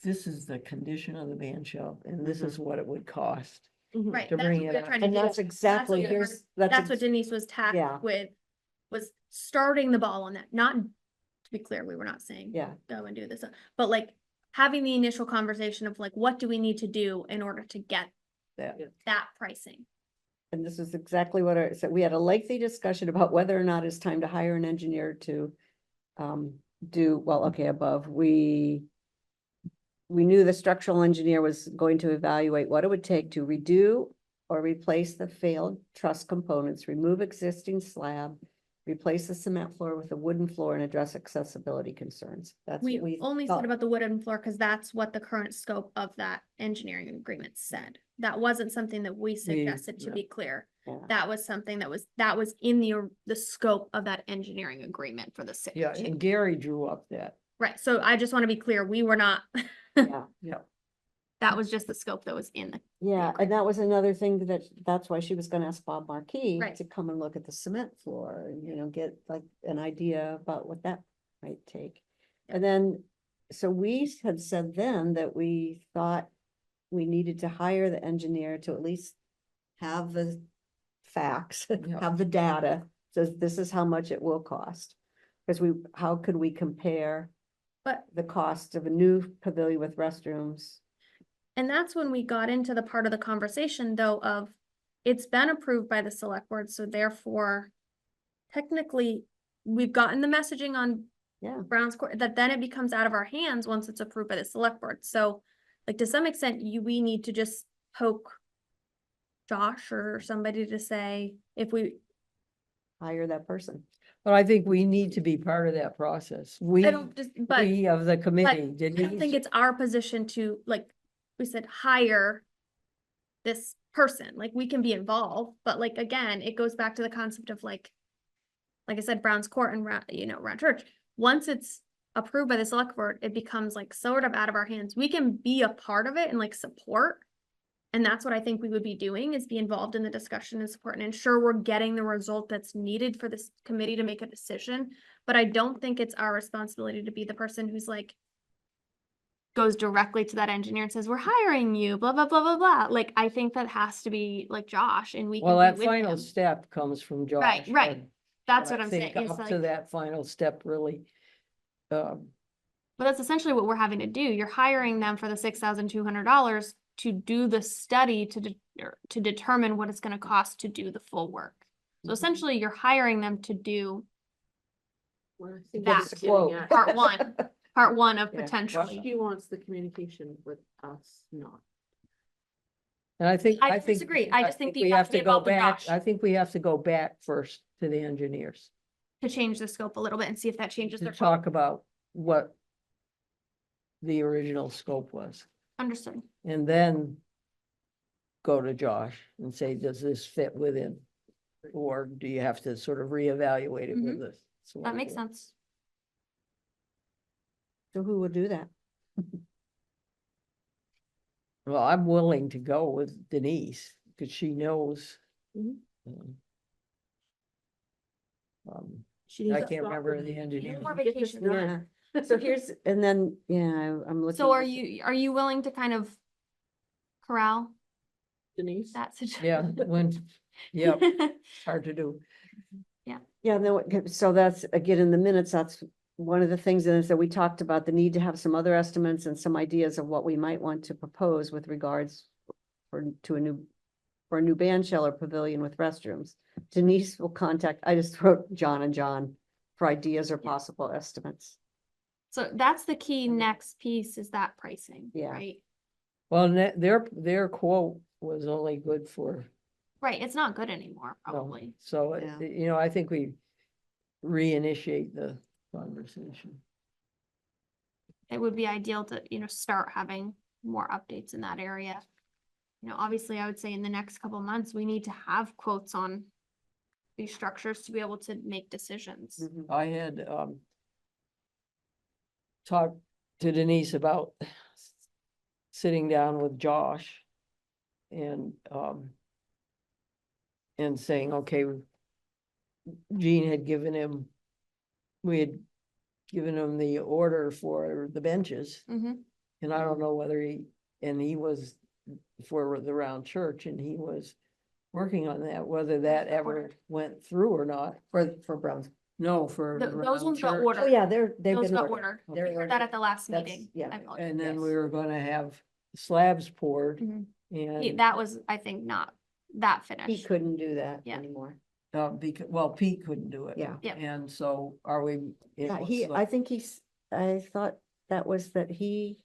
this is the condition of the band shell, and this is what it would cost. Right, To that's bring what it we're up. trying to And do. that's exactly, what we're- here's, That's what Denise was yeah. tasked with, was starting the ball on that, not, to be clear, we were not saying. Yeah. Go and do this, but like, having the initial conversation of like, what do we need to do in order to get that pricing? And this is exactly what I said. We had a lengthy discussion about whether or not it's time to hire an engineer to above. We knew the structural engineer was going to evaluate what it would take to redo or replace the failed truss components, remove existing slab, replace the cement floor with a wooden floor, and address accessibility concerns. That's what We we only thought. said about the wooden floor, because that's what the current scope of that engineering agreement said. That wasn't something that we suggested, to yeah. be clear. Yeah. That was something that was in the scope of that engineering agreement for the city. Yeah, and Gary drew up that, Right, so I just want to be clear, we were not, Yeah. yeah. that was just the scope that was in the. Yeah, and that was another thing that's why she was gonna ask Bob Marquis Right. to come and look at the cement floor and, get like an idea about what that might take. And then, so we had said then that we thought we needed to hire the engineer to at least have the facts, Yeah. have the data, says this is how much it will cost. Because how could we compare But, the cost of a new pavilion with restrooms? and that's when we got into the part of the conversation though of, it's been approved by the select board, so therefore, technically, we've gotten the messaging on Yeah. Brown's Court, that then it becomes out of our hands once it's approved by the select board. So, like, to some extent, we need to just poke Josh or somebody to say, if we, Hire that person. But I think we need to be part of that process. I don't just, but We of the committee, I don't think Denise, it's our position to, like, we said, hire this person, like, we can be involved, but like, again, it goes back to the concept of like I said, Brown's Court and Round Church, once it's approved by the select board, it becomes like sort of out of our hands. We can be a part of it and like support. And that's what I think we would be doing, is be involved in the discussion and support and ensure we're getting the result that's needed for this committee to make a decision. But I don't think it's our responsibility to be the person who's like, goes directly to that engineer and says, we're hiring you, blah, blah, blah, blah, blah. Like, I think that has to be like Josh, and we can well, be that with final him. step comes from Josh. Right, right. and That's I what I'm saying. think It's Up like, to that final step, really. but that's essentially what we're having to do. You're hiring them for the $6,200 to do the study to determine what it's gonna cost to do the full work. So essentially, you're hiring them to do Well, I think that that's getting at- part one of Yeah. potentially. She wants the communication with us, not. And I think. I disagree. I just think we you have to be go involved with back. Josh. I think we have to go back first to the engineers To change the scope a little bit and see if that changes to their. talk about what the original scope was. Understood. And then go to Josh and say, does this fit within? Or do you have to sort of reevaluate it with this? That makes sense. So who would do that? Well, I'm willing to go with Denise because she knows. Mhm. um, She I needs- can't remember the engineer. More vacation. Yeah, so here's, and then, yeah, I'm looking. So are at- you willing to kind of corral Denise? that situation? Yeah, when, yeah, hard to do. Yeah, no, so that's, again, in the minutes, that's one of the things, and so we talked about the need to have some other estimates and some ideas of what we might want to propose with regards for a new band shell or pavilion with restrooms. Denise will contact, I just wrote John and John for ideas or possible estimates. So that's the key next piece, is that pricing, Yeah. right? Well, their quote was only good for, Right, it's not good anymore, no, probably. so, Yeah. I think we reinitiate the conversation. It would be ideal to, start having more updates in that area. Obviously, I would say in the next couple of months, we need to have quotes on these structures to be able to make decisions. Mhm. I had, talked to Denise about sitting down with Josh and saying, okay, Gene had given him, we had given him the order for the benches, Mm-hmm. and I don't know whether he was for the round church, and he was working on that, whether that ever Ordered. went through or not. For Browns. No, for the Those round ones got church. ordered. Oh, yeah, they've Those been got ordered. ordered. They're We heard that at the last That's- meeting. yeah. I apologize. And then Yes. we were gonna have slabs poured, Mhm. and That was, I think, not that He finished. couldn't do that Yeah. anymore. because, well, Pete couldn't do it. Yeah. Yeah. And so are we? it Yeah, looks I like- think I thought that was that he,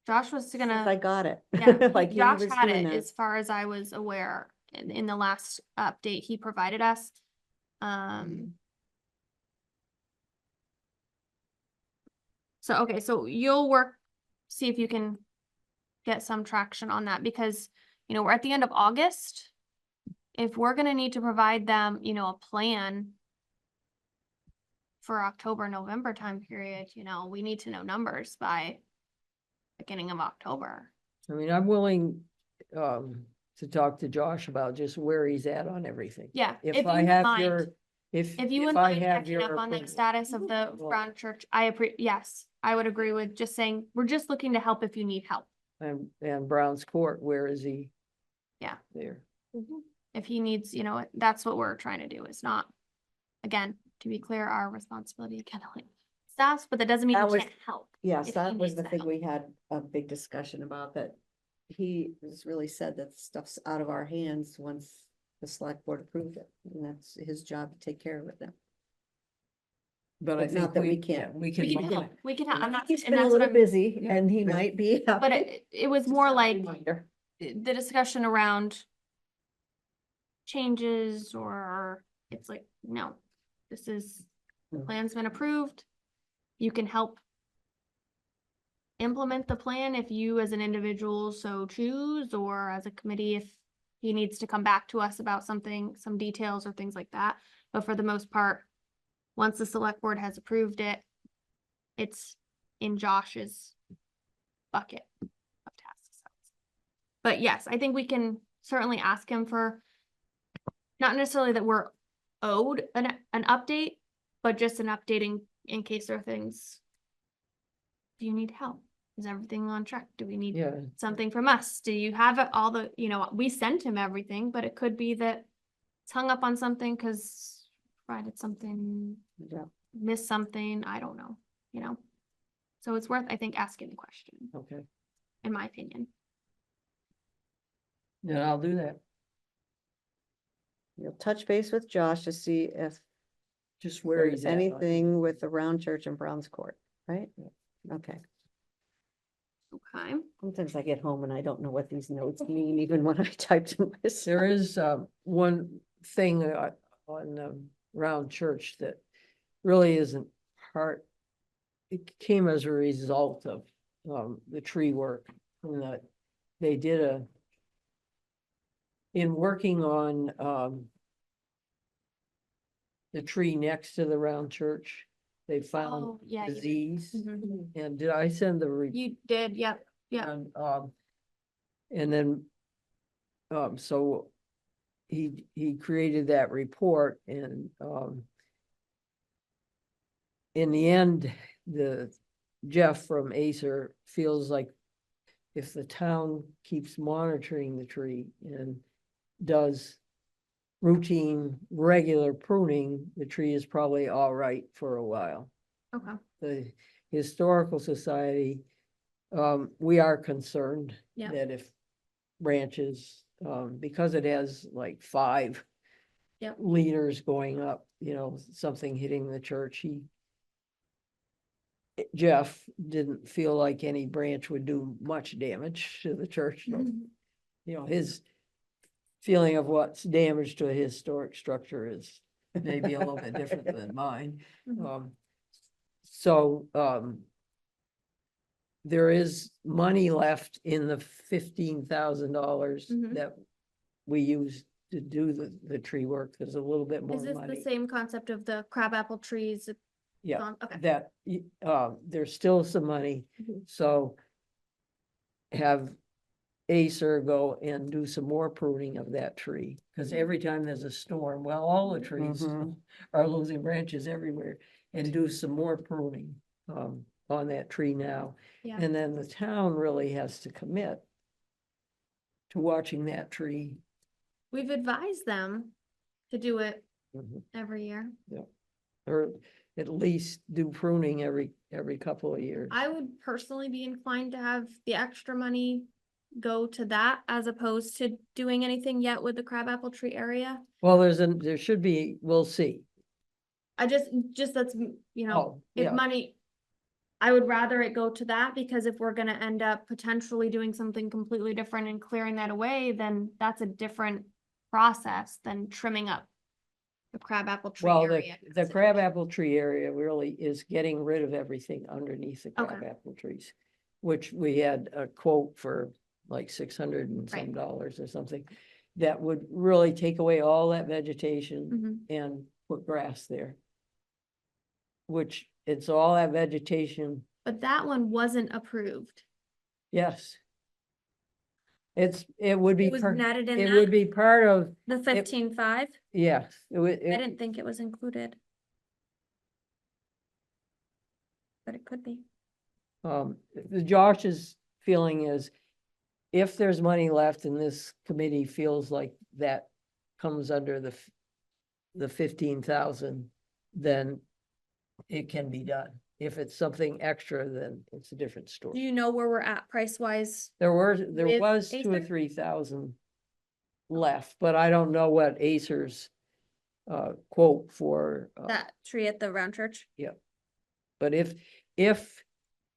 Josh was said, gonna. I got it. Yeah, Like he Josh was had doing it, that. as far as I was aware, in the last update he provided us. So, okay, so you'll see if you can get some traction on that, because, we're at the end of August. If we're gonna need to provide them, a plan for October, November time period, we need to know numbers by beginning of October. I mean, I'm willing, to talk to Josh about just where he's at on everything. Yeah. If you I wouldn't have mind. your, if If you I wouldn't mind have catching your up on the opinion. status of the Well- Brown Church, yes, I would agree with just saying, we're just looking to help if you need help. And Brown's Court, where is he? Yeah. There. If he needs, that's what we're trying to do. It's not, again, to be clear, our responsibility to kind of like staff, but that doesn't mean That we was- can't help. Yes, if that he was needs the the thing help. we had a big discussion about, that he has really said that stuff's out of our hands once the select board approved it, and that's his job to take care of it now. But I But think not that we we can't. We can help, we can help. I'm not, He's and been a that's what little I'm, busy Yeah. and he might be. but it was more like Reminder. the discussion around changes, or it's like, no, this is, the Mhm. plan's been approved. You can help implement the plan if you as an individual so choose, or as a committee if he needs to come back to us about something, some details or things like that. But for the most part, once the select board has approved it, it's in Josh's bucket of tasks. But yes, I think we can certainly ask him for, not necessarily that we're owed an update, but just an updating in case there are things. Do you need help? Is everything on track? Do we need Yeah, something from us? Do you have it all the, we sent him everything, but it could be that it's hung up on something because provided something, Yeah. missed something, I don't know. So it's worth, I think, asking the question, okay, in my opinion. then I'll do that. You'll touch base with Josh to see if Just where there's he's at. on it. anything with the round church and Browns Court, right? Okay. Okay. Sometimes I get home and I don't know what these notes mean, even when I typed them myself. There is one thing on Round Church that really isn't part. It came as a result of the tree work, and that they did in working on the tree next to the Round Church, they found Oh, yeah. disease. Mhm. And did I send the report? You did, yep. Yeah. And then, so he created that report and, in the end, Jeff from Acer feels like if the town keeps monitoring the tree and does routine, regular pruning, the tree is probably all right for a while. Okay. The Historical Society, we are concerned Yeah. that if branches, because it has like 5 Yep. leaders going up, something hitting the church, Jeff didn't feel like any branch would do much damage to the church. So, Mhm. his feeling of what's damage to a historic structure is maybe a little bit different than mine. Mhm. So, there is money left in the $15,000 Mhm. that we use to do the tree work. There's a little bit more Is this the money. same concept of the crabapple trees? Yeah, Okay. that, there's still some money, Mhm. so have Acer go and do some more pruning of that tree, because every time there's a storm, well, all the trees Mhm. are losing branches everywhere, and do some more pruning, on that tree now. Yeah. And then the town really has to commit to watching that tree. We've advised them to do it Mhm. every year. Or at least do pruning every couple of years. I would personally be inclined to have the extra money go to that as opposed to doing anything yet with the crabapple tree area. Well, there should be, we'll see. I just that's, Oh, if yeah. money, I would rather it go to that, because if we're gonna end up potentially doing something completely different and clearing that away, then that's a different process than trimming up the crabapple tree Well, area. the crabapple tree area really is getting rid of everything underneath the Okay. crabapple trees, which we had a quote for like 600 and some Right. dollars or something. That would really take away all that vegetation Mhm. and put grass there. Which, it's all that vegetation, But that one wasn't approved. yes. It would be, It was netted in it would that, be part of, the 15.5? yes, it would, I didn't think it was included. But it could be. the Josh's feeling is if there's money left and this committee feels like that comes under the 15,000, then it can be done. If it's something extra, then it's a different Do story. you know where we're at price wise? There with was 2,000 or Acer? 3,000 left, but I don't know what Acer's quote for, That tree at the round church? but if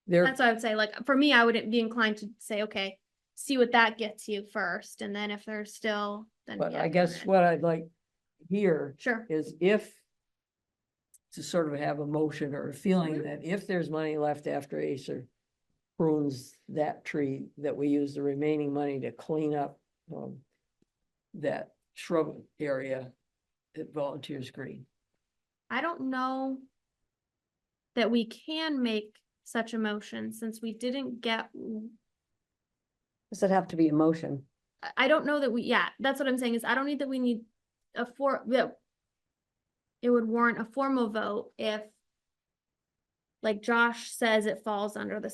there, That's what I would say, like, for me, I would be inclined to say, okay, see what that gets you first, and then if there's still, then but yeah, I go guess ahead. what I'd like here Sure, is if to sort of have a motion or a feeling that if there's money left after Acer prunes that tree, that we use the remaining money to clean up, that shrub area at Volunteers Green. I don't know that we can make such a motion since we didn't get, Does it have to be a motion? I don't know that we, yeah, that's what I'm saying is I don't need that we need that it would warrant a formal vote if like Josh says it falls under the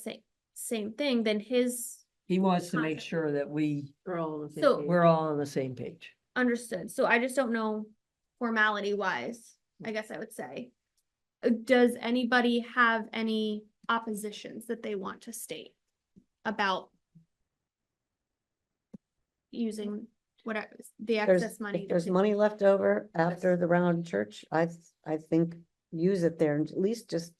same thing, then his He wants to make sure that We're all on the same So- page. we're all on the same page. understood. So I just don't know formality wise, I guess I would say. Does anybody have any oppositions that they want to state about using whatever the excess money? If there's money left over after the round church, I think use it there and at least just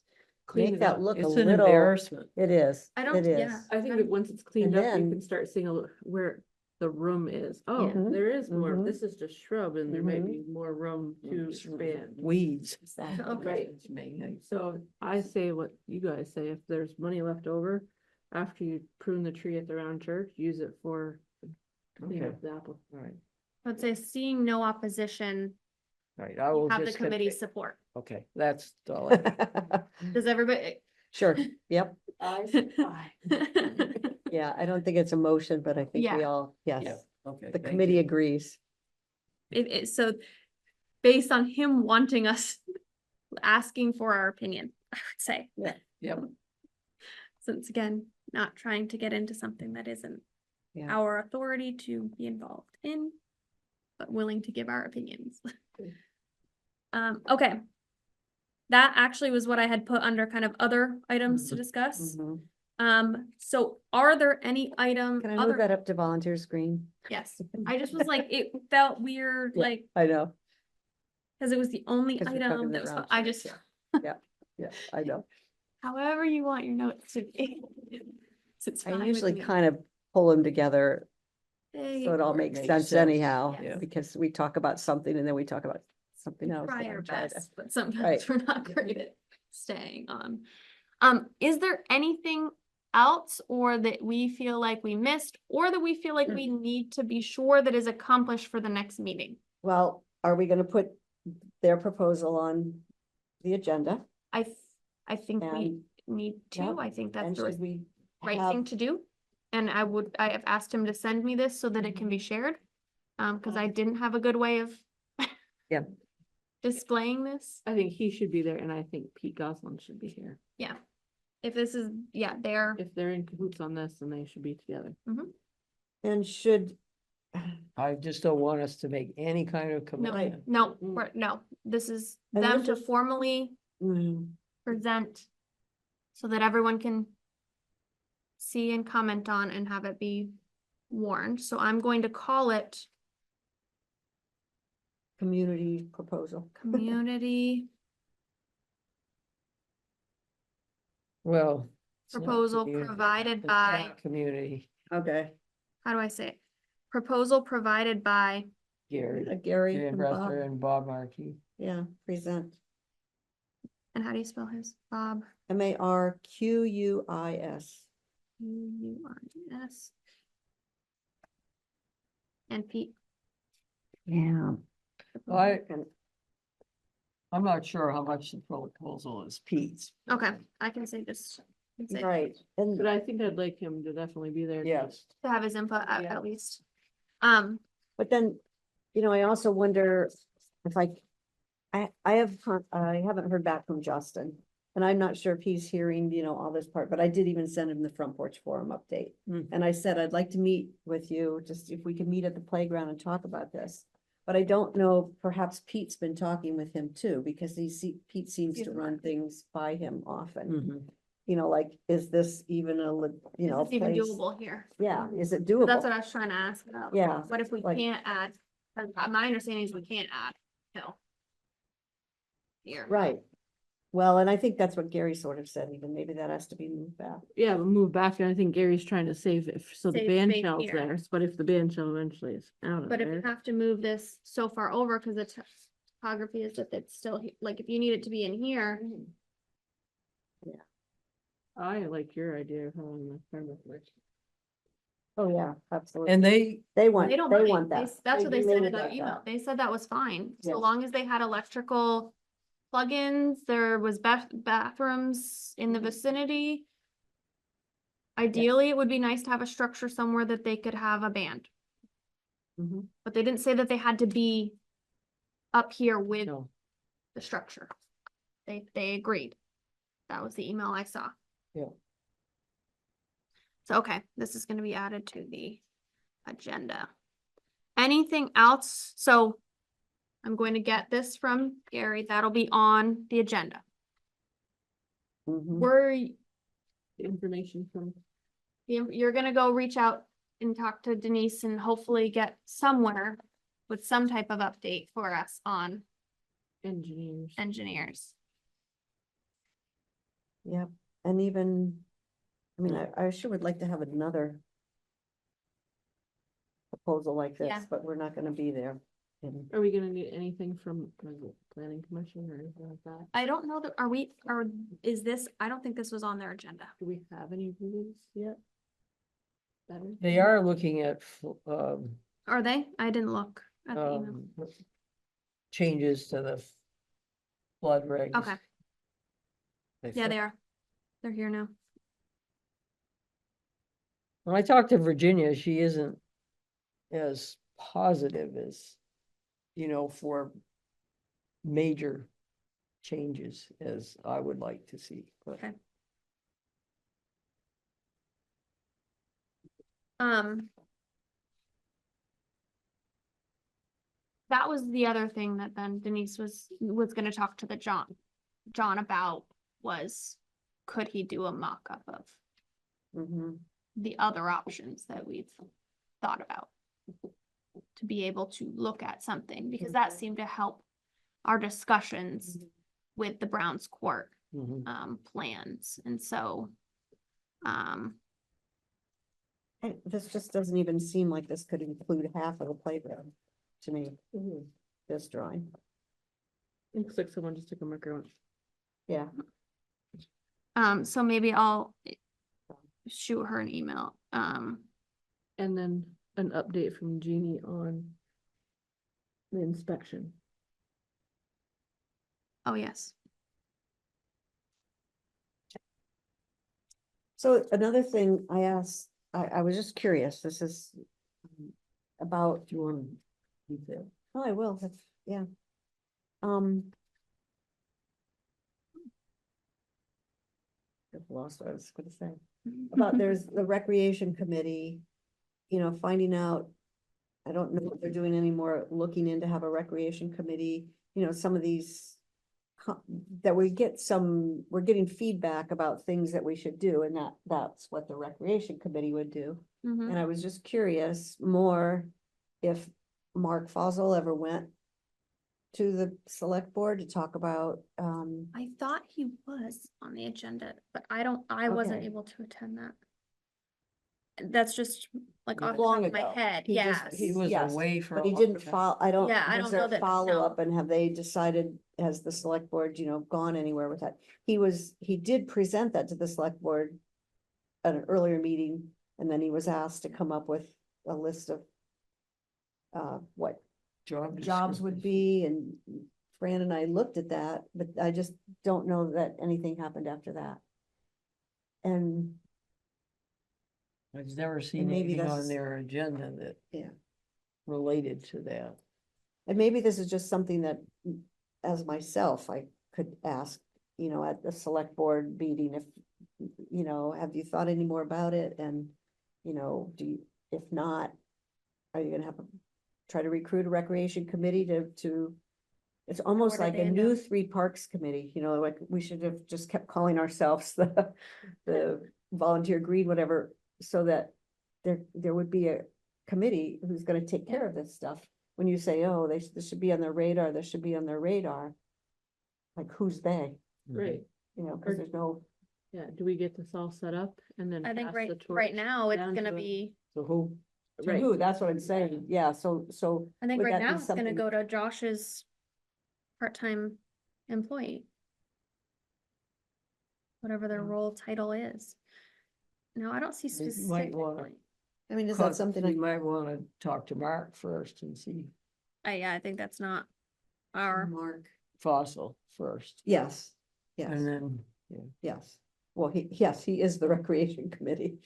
Clean make it that up. look a It's an little, embarrassment. it is, I don't- it is. yeah. I think that once it's cleaned And up, you then- can start seeing where the room is. Oh, Yeah. there is more. Mhm. This is just shrub and there may Mhm. be more room to expand. Weeds. Okay. So I say what you guys say, if there's money left over, after you prune the tree at the round church, use it for clean up the apple. Right, Let's say seeing no opposition, right. I will have the just. committee's support. Okay, that's all. Does everybody? Sure, yep, Aye. yeah, I don't think it's a motion, but I think we Yeah. all, Yeah, yes, okay. the thank committee you. agrees. So based on him wanting us, asking for our opinion, I would say. Yep, Since again, not trying to get into something that isn't Yeah. our authority to be involved in, but willing to give our opinions. Okay. That actually was what I had put under kind of other items to discuss. Mhm. So are there any item, Can I move other, that up to volunteer screen? yes, I just was like, it felt weird, Yeah. like, I know, cause it was the only 'Cause we're talking item that the was, round I church, just, yeah, I know. however you want your notes to be. It's I fine with usually me. kind of pull them together They so it all Where it makes makes sense sense. anyhow, Yes. because we talk about something and then we talk about something else. try and I our try to- best, but sometimes Right. we're not great at staying on. Is there anything else or that we feel like we missed or that we feel like we need to be sure that is accomplished for the next meeting? Well, are we gonna put their proposal on the agenda? I think we And- need to. Yep. I think that's And the should we right have- thing to do. And I have asked him to send me this so that it can be shared. Cause I didn't have a good way of Yeah. displaying this. I think he should be there and I think Pete Goslin should be here. If this is, yeah, they're, If they're in cahoots on this, then they should be together. And should, I just don't want us to make any kind of no, commitment. no, Mm. no, this is And them this to is- formally present so that everyone can see and comment on and have it be warned. So I'm going to call it community proposal. community Well. it's not proposal community. provided It's by, not Community, Okay. how do I say it? Proposal provided by, Gary, Gary Gary and Bob, Brester and Bob Markey. yeah, present. and how do you spell his? Bob, Marquis. U-R-E-S. And Pete. Yeah. I'm not sure how much the proposal is Pete's. Okay, I can say just. can say Right, and But I think I'd like him to definitely be there. Yes, To have his input Yeah. at least. but then, I also wonder if I haven't heard back from Justin. And I'm not sure if he's hearing, all this part, but I did even send him the Front Porch Forum update. Mm. And I said, I'd like to meet with you, just if we could meet at the playground and talk about this. But I don't know, perhaps Pete's been talking with him too, because Pete seems to run things by him often. mhm. Like, is this even Is this even place- doable here? Yeah, is it So doable? that's what I was trying to ask about. Yeah, What if we like- can't add, 'cause my understanding is we can't add hill. Here. Right. Well, and I think that's what Gary sort of said, even maybe that has to be moved back. Yeah, but move back and I think Gary's trying to save it, so the Save band space shell's here. there, but if the band shell eventually is out of But if you there. have to move this so far over, cause it's topography is that it's still, like, if you need it to be in here, I like your idea of having the farmer's market. Oh, yeah, absolutely. And they don't They mind. want that. That's what they do said really in their want email. that. They said that was fine, so Yes. long as they had electrical plugins, there was bathrooms in the vicinity. Ideally, it would be nice to have a structure somewhere that they could have a band, Mhm. but they didn't say that they had to be up here with No. the structure. They agreed. That was the email I saw. Yeah. So, okay, this is gonna be added to the agenda. Anything else? So I'm going to get this from Gary. That'll be on the agenda. Mhm. Information from, You're gonna go reach out and talk to Denise and hopefully get somewhere with some type of update for us on engineers. engineers. Yep, and even, I mean, I sure would like to have another proposal like Yeah. this, but we're not gonna be there. in- Are we gonna need anything from like, the planning commission or anything like that? I don't know that, is this, I don't think this was on their agenda. Do we have any rules yet? Better? They are looking at, Are they? I didn't look at the email. changes to the flood regs. Okay, yeah, they are. They're here now. When I talked to Virginia, she isn't as positive as, for major changes as I would like to see. But Okay. That was the other thing that then Denise was gonna talk to the John about was, could he do a mock-up of Mhm. the other options that we've thought about? To be able to look at something, because that seemed to help our discussions with the Browns Court plans, and so. This just doesn't even seem like this could include half of the playground to me, this drawing. Looks like someone just took a marker out. Yeah, So maybe I'll shoot her an email. And then an update from Jeannie on the inspection. Oh, yes. so another thing I asked, I was just curious, this is about, do you want to keep that? oh, I will, yeah. I've lost what I was gonna say. About there's the recreation committee, finding out, I don't know if they're doing any more looking into have a recreation committee, some of these that we're getting feedback about things that we should do, and that's what the recreation committee would do. Mhm. And I was just curious more if Mark Fossil ever went to the select board to talk about, I thought he was on the agenda, but I wasn't Okay. able to attend that. That's just like Yeah. off the Long top of my ago. head, He just- yes. He was Yes, away for but a he long didn't time. follow, I Yeah, I don't, don't was know there that- a follow-up no. and have they decided, has the select board, gone anywhere with that? He did present that to the select board at an earlier meeting, and then he was asked to come up with a list of what jobs would be, and Fran and I looked at that, but I just don't know that anything happened after that. And I've never seen maybe anything on that's- their agenda that Yeah. related to that. And maybe this is just something that, as myself, I could ask, at the select board meeting, if, have you thought any more about it? And, if not, are you gonna try to recruit a recreation committee to, it's almost where did like they a end new up? 3 parks committee, like we should have just kept calling ourselves the volunteer green, whatever, so that there would be a committee who's gonna take care of this stuff. When you say, oh, this should be on their radar, this should be on their radar. Like, who's they? Right, Cause there's no, yeah, do we get this all set up and then I think pass right the torch? now it's down gonna to- be, So who? to Right, who, that's what I'm saying, yeah, so. I think would right that be now it's gonna something- go to Josh's part-time employee. Whatever their role title is. No, I don't see You might wanna- specifically. I mean, is that Cause something? we might wanna talk to Mark first and see Yeah, I think that's not our, Mark. Fossil first. Yes, And yes, then, yeah. yes. Well, yes, he is the recreation committee.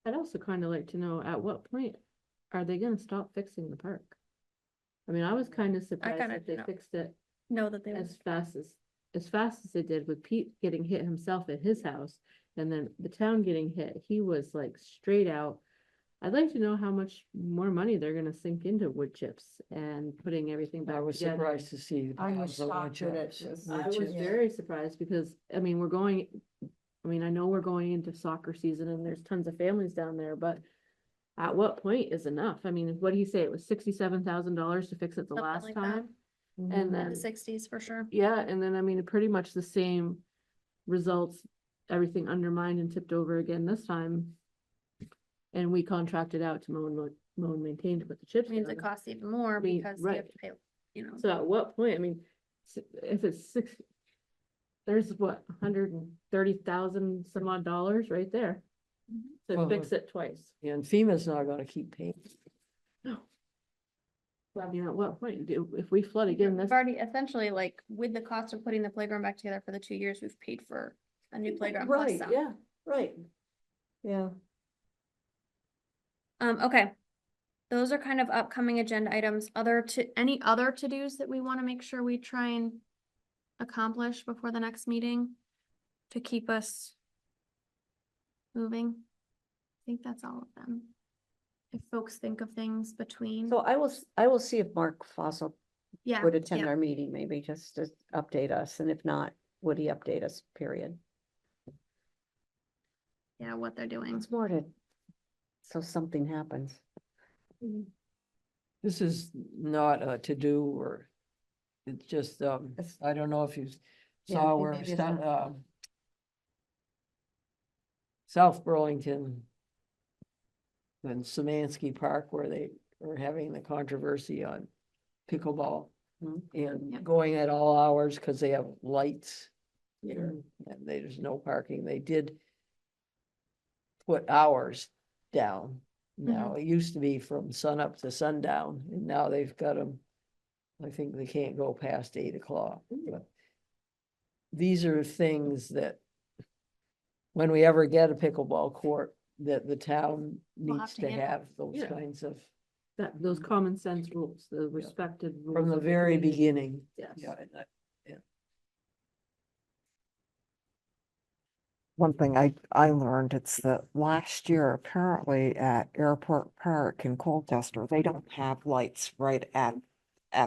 I'd also kind of like to know, at what point are they gonna stop fixing the park? I mean, I was kind of surprised kinda that they know. fixed it know that they. as fast as they did, with Pete getting hit himself at his house. And then the town getting hit, he was like straight out. I'd like to know how much more money they're gonna sink into wood chips and putting everything back I was together. surprised to see. the I was piles of wood shocked that it chips. was- I Wood was chips. very surprised because, I mean, I know we're going into soccer season and there's tons of families down there, but at what point is enough? I mean, what do you say? It was $67,000 to fix it the Something last like that. time? And In then, the sixties for sure. yeah, and then, I mean, pretty much the same results, everything undermined and tipped over again this time. And we contracted out to mow and maintain to put the chips Means it down. costs even more mean, because you right. have to pay, you know. So at what point, I mean, if it's there's what, 130,000 some odd dollars right there. To Well, fix it twice. And FEMA's not gonna keep paying. No. I mean, at what point if we flood again, We've this, already essentially, like, with the cost of putting the playground back together for the 2 years, we've paid for a new playground plus Right, some. yeah. Right. Yeah. Okay. Those are kind of upcoming agenda items. Any other to-dos that we want to make sure we try and accomplish before the next meeting to keep us moving? I think that's all of them. If folks think of things between. So I will see if Mark Fossil Yeah. would attend yeah. our meeting, maybe just to update us, and if not, would he update us, period? Yeah, what they're doing. It's more to, so something happens. This is not a to-do or, it's just, It's- I don't know if you Yeah, saw where maybe it's not. South Burlington and Samansky Park, where they are having the controversy on pickleball Mhm. and Yep. going at all hours because they have lights. And there's no parking. They did put hours down. Now, it used to be from sun up to sundown, and now they've got them. I think they can't go past 8 o'clock. But these are things that when we ever get a pickleball court, that the town We'll have needs to to handle. have those Yeah. kinds of, those common sense rules, the respected rules. from the of very community. beginning. Yes. Yeah, and One thing I learned, it's that last year, apparently at Airport Park in Colchester, they don't have lights right at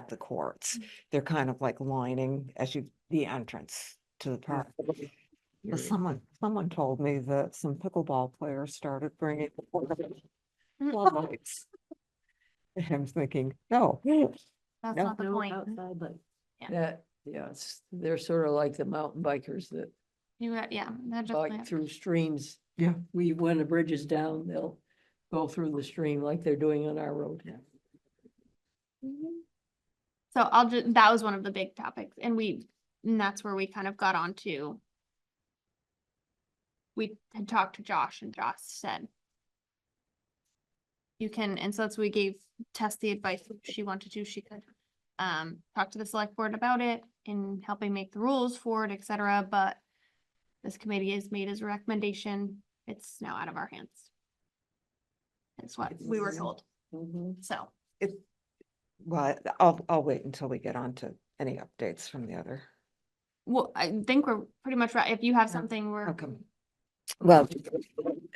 the courts. They're kind of like lining the entrance to the park. But someone told me that some pickleball players started bringing floodlights. And I'm thinking, no, That's No. not the No point. outside, like, they're sort of like the mountain bikers that They're just. bike through streams. Yeah. When the bridge is down, they'll go through the stream like they're doing on our road. So that was one of the big topics and that's where we kind of got onto. We had talked to Josh and Josh said. You can, and so that's, we gave Tess the advice if she wanted to, she could, talk to the select board about it in helping make the rules for it, et cetera, but. This committee has made his recommendation, it's now out of our hands. That's what we were told, so. well, I'll wait until we get on to any updates from the other. Well, I think we're pretty much right, if you have Yeah, something where. Okay. Well,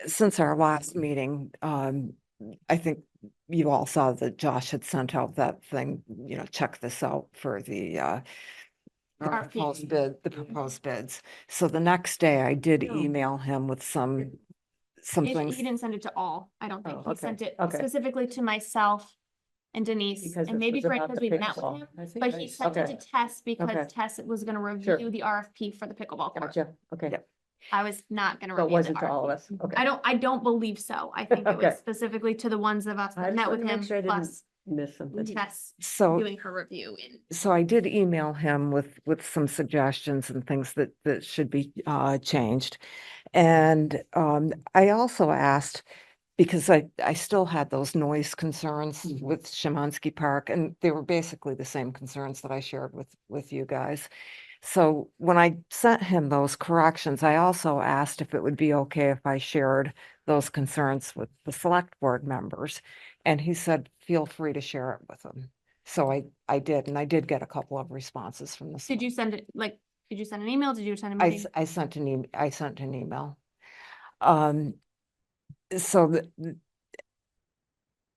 since our last meeting, I think you all saw that Josh had sent out that thing, check this out for the RFP. proposed bids. So the next day I did Oh. email him with some He things. didn't send it to all, I don't think, Oh, he okay, sent it okay. specifically to myself and Denise, Because and this maybe was Frank, about because the we met with pickleball. him. I think But I he saw sent it Okay. to Tess because Okay. Tess was gonna Sure. review the RFP for the pickleball court. Gotcha, okay. Yep. I was not gonna So it review the wasn't to all of RFP. us, okay. I don't believe so. I think it was Okay. specifically to the ones of us I that just met with wanted to him, make sure I didn't plus Miss something. Tess So, doing her review in. so I did email him with some suggestions and things that should be changed. And I also asked, because I still had those noise concerns with Shemansky Park, and they were basically the same concerns that I shared with you guys. So when I sent him those corrections, I also asked if it would be okay if I shared those concerns with the select board members. And he said, feel free to share it with them. So I did, and I did get a couple of responses from the. Did you send it, like, did you send an email? Did you send a I, meeting? I sent I sent an email. So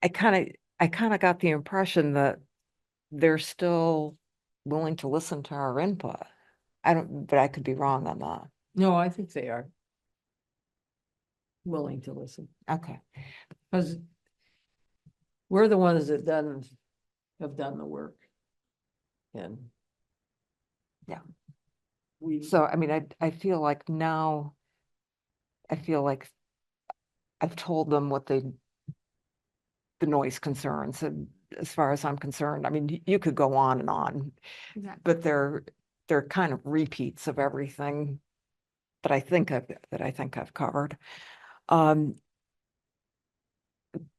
I kind of got the impression that they're still willing to listen to our input. I don't, but I could be wrong on that. No, I think they are willing to listen, Okay. because we're the ones that have done the work. And Yeah. We, So, I mean, I feel like now, I feel like I've told them what the noise concerns, and as far as I'm concerned, I mean, you could go on and on, Exactly. but they're kind of repeats of everything that I think I've covered.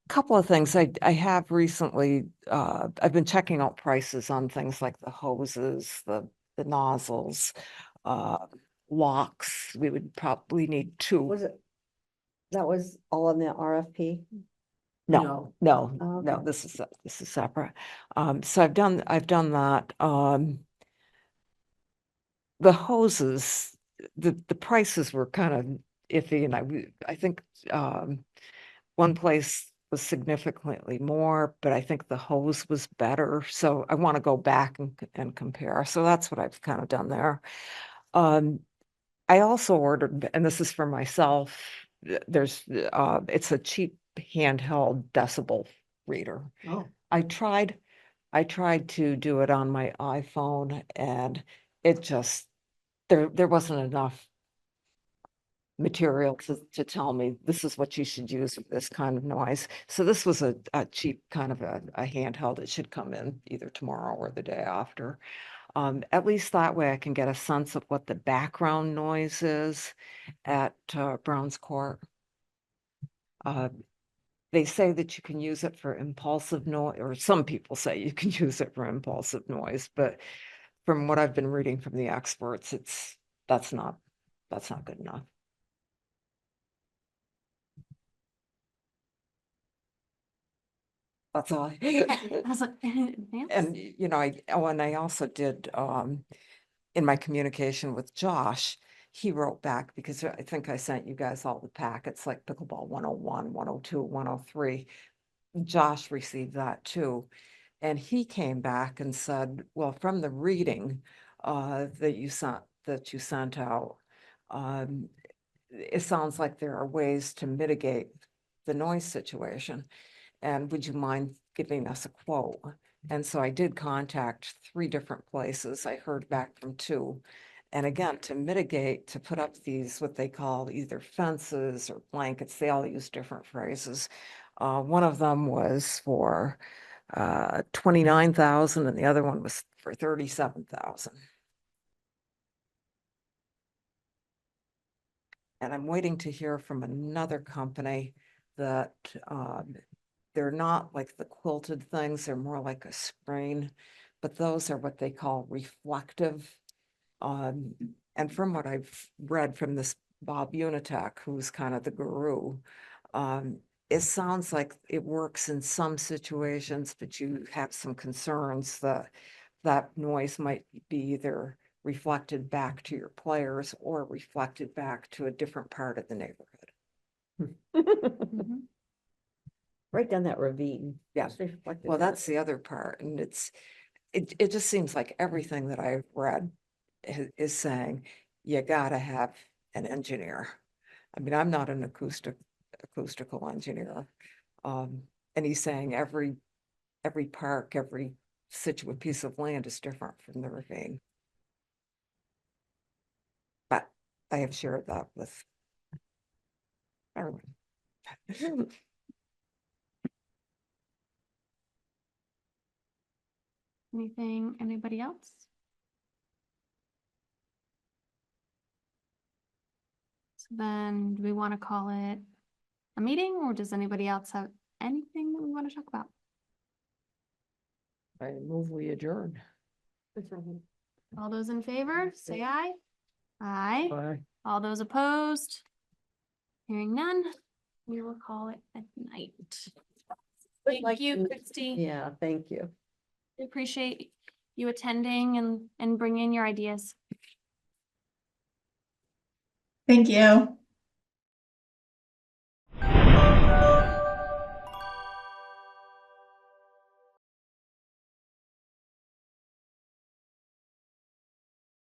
Couple of things I have recently, I've been checking out prices on things like the hoses, the nozzles, locks. We would probably need two. Was it, that was all in the RFP? No, Oh, no, okay. this is separate. So I've done that. The hoses, the prices were kind of iffy, and I think one place was significantly more, but I think the hose was better. So I want to go back and compare. So that's what I've kind of done there. I also ordered, and this is for myself, it's a cheap handheld decibel reader. Oh. I tried to do it on my iPhone, and it just, there wasn't enough material to tell me this is what you should use for this kind of noise. So this was a cheap kind of a handheld. It should come in either tomorrow or the day after. At least that way I can get a sense of what the background noise is at Browns Court. They say that you can use it for impulsive noise, or some people say you can use it for impulsive noise, but from what I've been reading from the experts, that's not good enough. That's all. I was like, And, you know, I also did, in my communication with Josh, he wrote back, because I think I sent you guys all the packets, like pickleball 101, 102, 103. Josh received that too. And he came back and said, well, from the reading, that you sent out, it sounds like there are ways to mitigate the noise situation. And would you mind giving us a quote? And so I did contact 3 different places. I heard back from 2. And again, to mitigate, to put up these, what they call either fences or blankets, they all use different phrases. One of them was for 29,000 and the other one was for 37,000. And I'm waiting to hear from another company that they're not like the quilted things, they're more like a screen, but those are what they call reflective. And from what I've read from this Bob Unitek, who's kind of the guru, it sounds like it works in some situations, but you have some concerns that that noise might be either reflected back to your players or reflected back to a different part of the neighborhood. Mhm. Right down that ravine. Yeah. It's reflected Well, there. that's the other part, and it just seems like everything that I've read is saying you gotta have an engineer. I mean, I'm not an acoustical engineer. And he's saying every park, every piece of land is different from the ravine. But I have shared that with everyone. Anything, anybody else? So then, do we want to call it a meeting, or does anybody else have anything that we want to talk about? I move we adjourn. All those in favor, say aye. Aye. Bye. All those opposed? Hearing none, we will call it a night. like Thank you, to- Christy. Yeah, thank you. We appreciate you attending and bringing your ideas. Thank you.